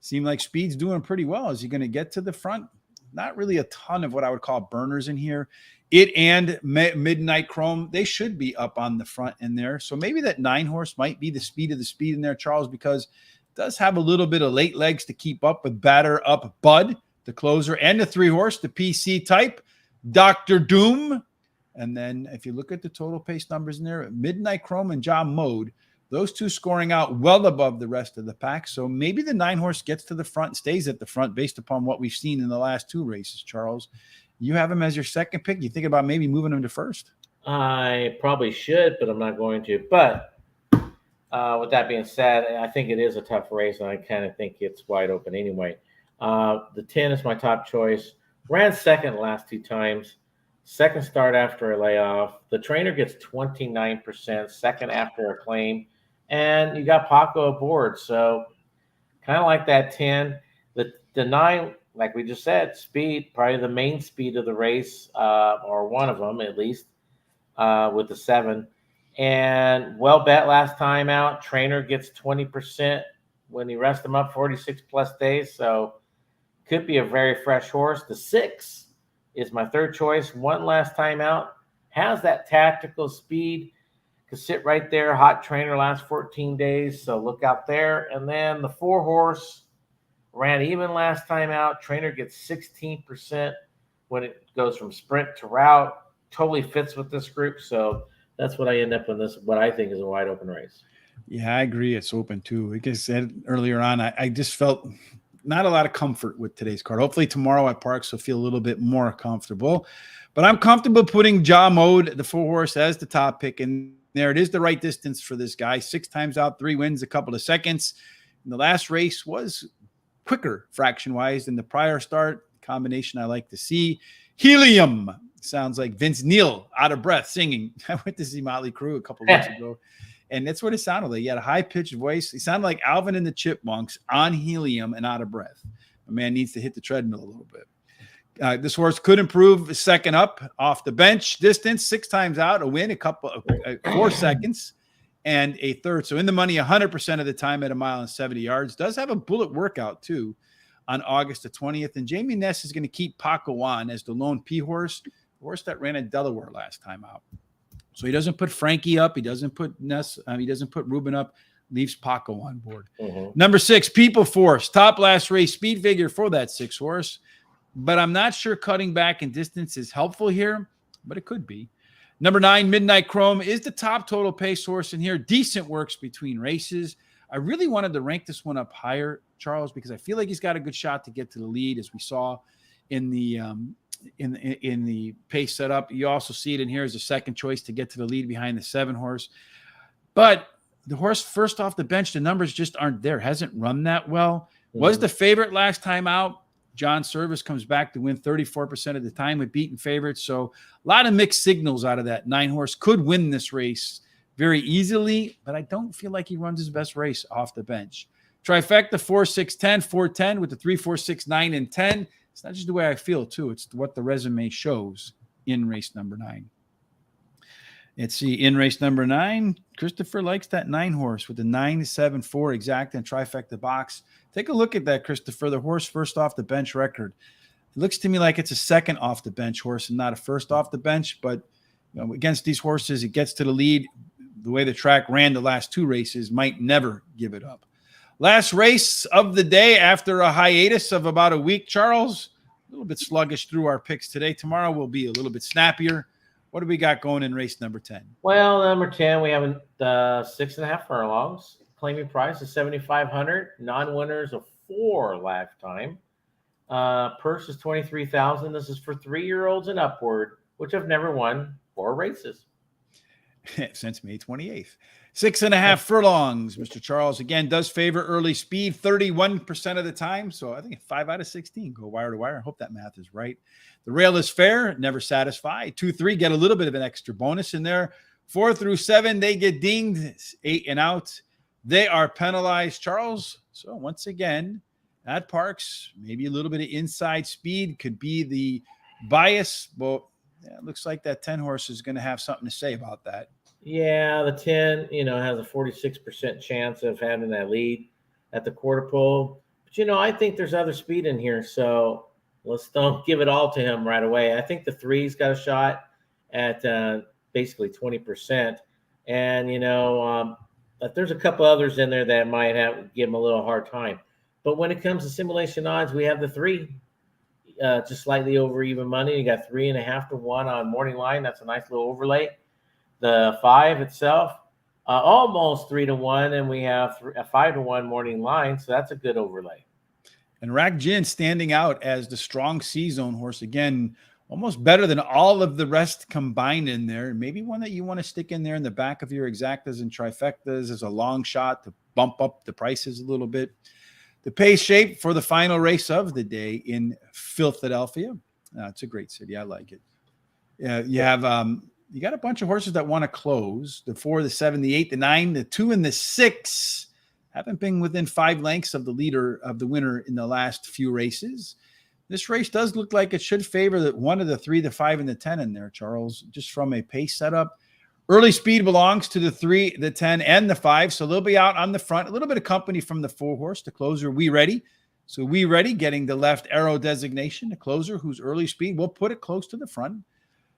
Seemed like speed's doing pretty well. Is he going to get to the front? Not really a ton of what I would call burners in here. It and Midnight Chrome, they should be up on the front in there. So maybe that 9 horse might be the speed of the speed in there, Charles, because it does have a little bit of late legs to keep up with Batter Up Bud, the closer, and the 3 horse, the PC type, Dr. Doom. And then if you look at the total pace numbers in there, Midnight Chrome and John Mode, those 2 scoring out well above the rest of the pack. So maybe the 9 horse gets to the front, stays at the front based upon what we've seen in the last 2 races, Charles. You have him as your second pick. You think about maybe moving him to first? I probably should, but I'm not going to. But with that being said, I think it is a tough race, and I kind of think it's wide open anyway. The 10 is my top choice. Ran second the last 2 times. Second start after a layoff. The trainer gets 29%, second after a claim. And you got Paco aboard. So kind of like that 10. The 9, like we just said, speed, probably the main speed of the race, or one of them at least, with the 7. And well bet last time out. Trainer gets 20% when he rests him up 46 plus days. So could be a very fresh horse. The 6 is my third choice. One last time out. Has that tactical speed. Could sit right there. Hot trainer last 14 days. So look out there. And then the 4 horse ran even last time out. Trainer gets 16% when it goes from sprint to route. Totally fits with this group. So that's what I end up in this, what I think is a wide open race. Yeah, I agree. It's open too. Like I said earlier on, I just felt not a lot of comfort with today's card. Hopefully tomorrow at Parx will feel a little bit more comfortable. But I'm comfortable putting Ja Mode, the 4 horse, as the top pick. And there it is, the right distance for this guy. 6 times out, 3 wins, a couple of seconds. And the last race was quicker fraction-wise than the prior start. Combination I like to see. Helium. Sounds like Vince Neil out of breath singing. I went to see Motley Crue a couple of weeks ago. And that's what it sounded like. He had a high-pitched voice. He sounded like Alvin and the Chipmunks on helium and out of breath. A man needs to hit the treadmill a little bit. This horse could improve second up off the bench distance, 6 times out, a win, a couple of 4 seconds, and a third. So in the money 100% of the time at 1 mile and 70 yards. Does have a bullet workout, too, on August the 20th. And Jamie Ness is going to keep Paco on as the lone P horse, the horse that ran in Delaware last time out. So he doesn't put Frankie up. He doesn't put Ness. He doesn't put Ruben up. Leaves Paco on board. Number 6, People Force. Top last race speed figure for that 6 horse. But I'm not sure cutting back in distance is helpful here, but it could be. Number 9, Midnight Chrome is the top total pace horse in here. Decent works between races. I really wanted to rank this one up higher, Charles, because I feel like he's got a good shot to get to the lead, as we saw in the in the pace setup. You also see it in here as a second choice to get to the lead behind the 7 horse. But the horse first off the bench, the numbers just aren't there. Hasn't run that well. Was the favorite last time out. John Service comes back to win 34% of the time with beaten favorites. So a lot of mixed signals out of that 9-horse. Could win this race very easily, but I don't feel like he runs his best race off the bench. Trifecta 4, 6, 10, 4, 10 with the 3, 4, 6, 9, and 10. It's not just the way I feel, too. It's what the resume shows in race number 9. Let's see. In race number 9, Christopher likes that 9-horse with the 9-7-4 exact and trifecta box. Take a look at that, Christopher. The horse first off the bench record. It looks to me like it's a second off the bench horse and not a first off the bench. But against these horses, it gets to the lead. The way the track ran the last 2 races, might never give it up. Last race of the day after a hiatus of about a week, Charles. A little bit sluggish through our picks today. Tomorrow will be a little bit snappier. What do we got going in race number 10? Well, number 10, we have 6.5 furlongs. Claiming price is $7,500. Non-winners of 4 lifetime. Purse is $23,000. This is for 3-year-olds and upward, which have never won 4 races since May 28th. 6.5 furlongs. Mr. Charles again does favor early speed 31% of the time. So I think 5 out of 16 go wire to wire. I hope that math is right. The rail is fair, never satisfied. 2, 3 get a little bit of an extra bonus in there. 4 through 7, they get dinged. 8 and out, they are penalized, Charles. So once again, at Parx, maybe a little bit of inside speed could be the bias. Well, yeah, it looks like that 10-horse is going to have something to say about that. Yeah, the 10, has a 46% chance of having that lead at the quarter pole. But, I think there's other speed in here. So let's don't give it all to him right away. I think the 3's got a shot at basically 20%. And, but there's a couple others in there that might give him a little hard time. But when it comes to simulation odds, we have the 3 just slightly over even money. You got 3.5 to 1 on morning line. That's a nice little overlay. The 5 itself, almost 3 to 1, and we have a 5 to 1 morning line, so that's a good overlay. And Rack Gin standing out as the strong C-zone horse again, almost better than all of the rest combined in there. Maybe one that you want to stick in there in the back of your exactas and trifectas as a long shot to bump up the prices a little bit. The pace shape for the final race of the day in Philadelphia. It's a great city. I like it. You have you got a bunch of horses that want to close. The 4, the 7, the 8, the 9, the 2, and the 6 haven't been within 5 lengths of the leader of the winner in the last few races. This race does look like it should favor the 1 of the 3, the 5, and the 10 in there, Charles, just from a pace setup. Early speed belongs to the 3, the 10, and the 5, so they'll be out on the front. A little bit of company from the 4-horse, the closer, We Ready. So We Ready getting the left arrow designation. The closer, who's early speed, will put it close to the front.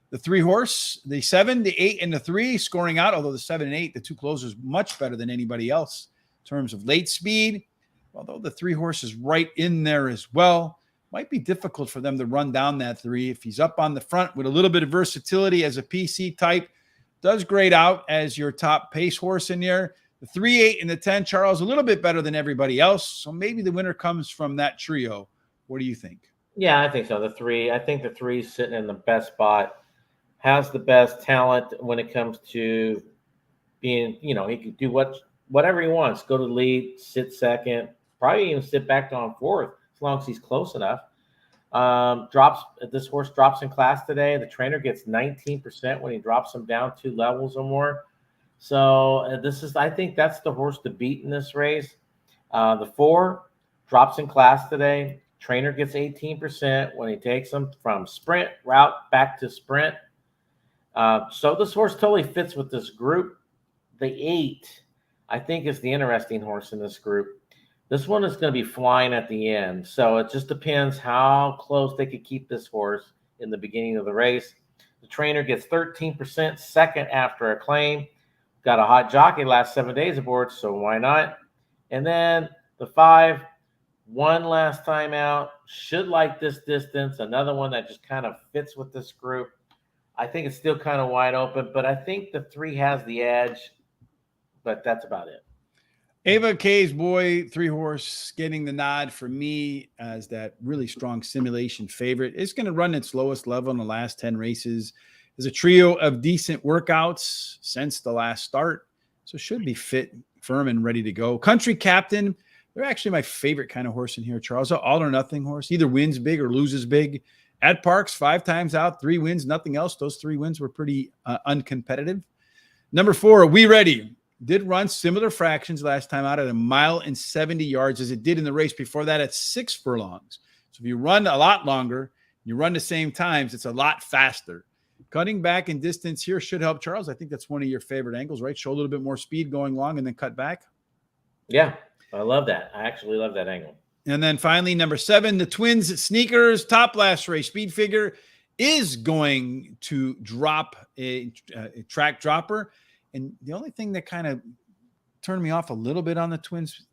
The 3-horse, the 7, the 8, and the 3 scoring out, although the 7 and 8, the 2 closers, much better than anybody else in terms of late speed. Although the 3-horse is right in there as well. Might be difficult for them to run down that 3. If he's up on the front with a little bit of versatility as a PC type, does grade out as your top pace horse in there. The 3, 8, and the 10, Charles, a little bit better than everybody else. So maybe the winner comes from that trio. What do you think? Yeah, I think so. I think the 3 is sitting in the best spot. Has the best talent when it comes to being, he can do whatever he wants. Go to the lead, sit second, probably even sit back on 4th as long as he's close enough. This horse drops in class today. The trainer gets 19% when he drops him down 2 levels or more. So I think that's the horse to beat in this race. The 4 drops in class today. Trainer gets 18% when he takes him from sprint route back to sprint. So this horse totally fits with this group. The 8, I think, is the interesting horse in this group. This one is going to be flying at the end. So it just depends how close they could keep this horse in the beginning of the race. The trainer gets 13% second after a claim. Got a hot jockey last 7 days aboard, so why not? And then the 5, one last time out. Should like this distance. Another one that just kind of fits with this group. I think it's still kind of wide open, but I think the 3 has the edge, but that's about it. Ava K's boy, 3-horse, getting the nod for me as that really strong simulation favorite. It's going to run its lowest level in the last 10 races. There's a trio of decent workouts since the last start, so should be fit, firm, and ready to go. Country Captain, They're actually my favorite kind of horse in here, Charles. An all or nothing horse, either wins big or loses big. At Parx, 5 times out, 3 wins, nothing else. Those 3 wins were pretty uncompetitive. Number 4, We Ready. Did run similar fractions last time out at 1 mile and 70 yards as it did in the race before that at 6 furlongs. So if you run a lot longer, you run the same times, it's a lot faster. Cutting back in distance here should help, Charles. I think that's one of your favorite angles, right? Show a little bit more speed going long and then cut back. Yeah, I love that. I actually love that angle. And then finally, number 7, the Twins Sneakers Top Last Race Speed Figure is going to drop a track dropper. And the only thing that kind of turned me off a little bit on the Twins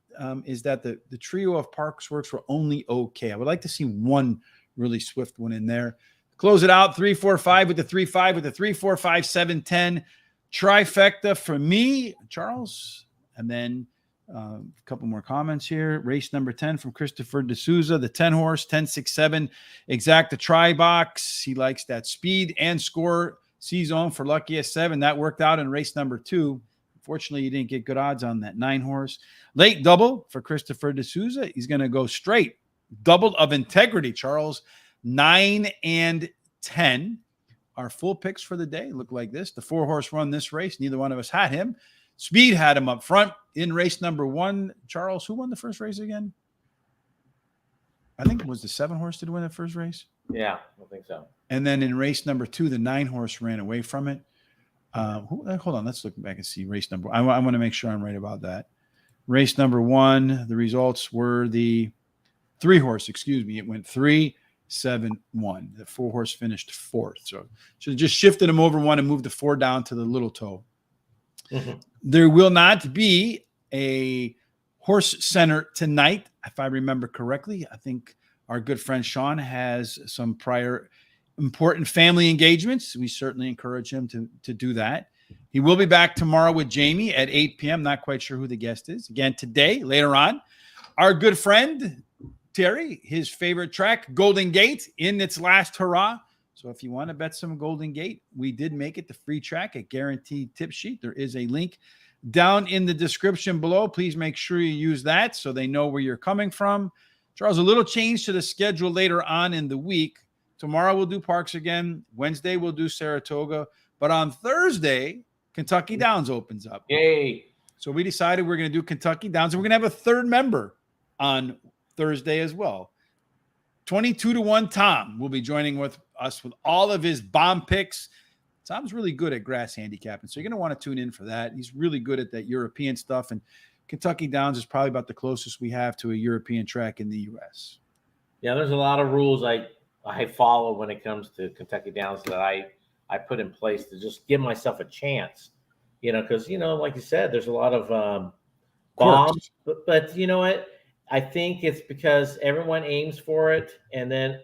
is that the trio of Parx works were only okay. I would like to see one really swift one in there. Close it out, 3, 4, 5 with the 3, 5 with the 3, 4, 5, 7, 10. Trifecta for me, Charles. And then a couple more comments here. Race number 10 from Christopher D'Souza, the 10 horse, 10-6-7, exact the try box. He likes that speed and score C-zone for luckiest 7. That worked out in race number 2. Unfortunately, you didn't get good odds on that 9 horse. Late double for Christopher D'Souza. He's going to go straight. Double of integrity, Charles. 9 and 10. Our full picks for the day look like this. The 4 horse run this race. Neither one of us had him. Speed had him up front in race number 1. Charles, who won the first race again? I think it was the 7 horse did win the first race. Yeah, I think so. And then in race number 2, the 9 horse ran away from it. Hold on, let's look back and see race number. I want to make sure I'm right about that. Race number 1, the results were the 3 horse. Excuse me, it went 3, 7, 1. The 4 horse finished 4th. So should have just shifted him over 1 and moved the 4 down to the little toe. Mm-hmm. There will not be a horse center tonight, if I remember correctly. I think our good friend Sean has some prior important family engagements. We certainly encourage him to do that. He will be back tomorrow with Jamie at 8 p.m. Not quite sure who the guest is. Again, today, later on, our good friend Terry, his favorite track, Golden Gate, in its last hurrah. So if you want to bet some Golden Gate, we did make it the free track at Guaranteed Tip Sheet. There is a link down in the description below. Please make sure you use that so they know where you're coming from. Charles, a little change to the schedule later on in the week. Tomorrow we'll do Parx again. Wednesday we'll do Saratoga. But on Thursday, Kentucky Downs opens up. Yay. So we decided we're going to do Kentucky Downs, and we're going to have a third member on Thursday as well. 22-1 Tom will be joining with us with all of his bomb picks. Tom's really good at grass handicapping, so you're going to want to tune in for that. He's really good at that European stuff, and Kentucky Downs is probably about the closest we have to a European track in the U.S. Yeah, there's a lot of rules I follow when it comes to Kentucky Downs that I put in place to just give myself a chance, because, like you said, there's a lot of bombs, but you know what? I think it's because everyone aims for it, and then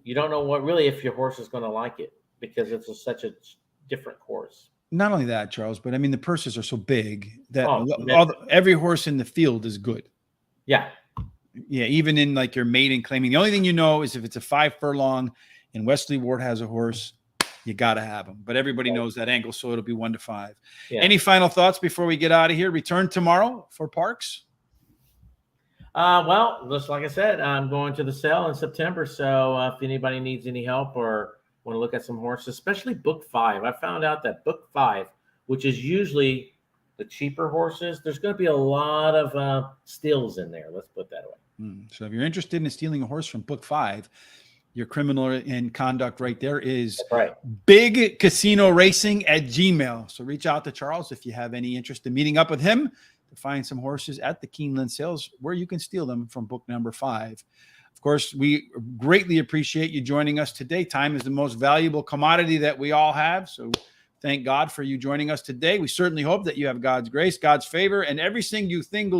you don't know if your horse is going to like it because it's such a different course. Not only that, Charles, but I mean, the purses are so big that every horse in the field is good. Yeah. Yeah, even in like your maiden claiming. The only thing you know is if it's a 5 furlong and Wesley Ward has a horse, you got to have him. But everybody knows that angle, so it'll be 1-5. Yeah. Any final thoughts before we get out of here? Return tomorrow for Parx? Well, just like I said, I'm going to the sale in September. So if anybody needs any help or want to look at some horses, especially Book 5, I found out that Book 5, which is usually the cheaper horses, there's going to be a lot of steals in there. Let's put that away. So if you're interested in stealing a horse from Book 5, your criminal in conduct right there is Big Casino Racing at Gmail. So reach out to Charles if you have any interest in meeting up with him to find some horses at the Keeneland sales where you can steal them from book number 5. Of course, we greatly appreciate you joining us today. Time is the most valuable commodity that we all have. So thank God for you joining us today. We certainly hope that you have God's grace, God's favor, and every single thing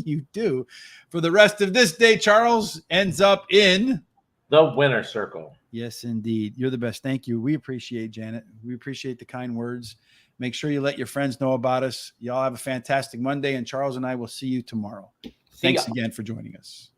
you do for the rest of this day, Charles, ends up in the winner's circle. Yes, indeed. You're the best. Thank you. We appreciate Janet. We appreciate the kind words. Make sure you let your friends know about us. Y'all have a fantastic Monday, and Charles and I will see you tomorrow. Thanks again for joining us.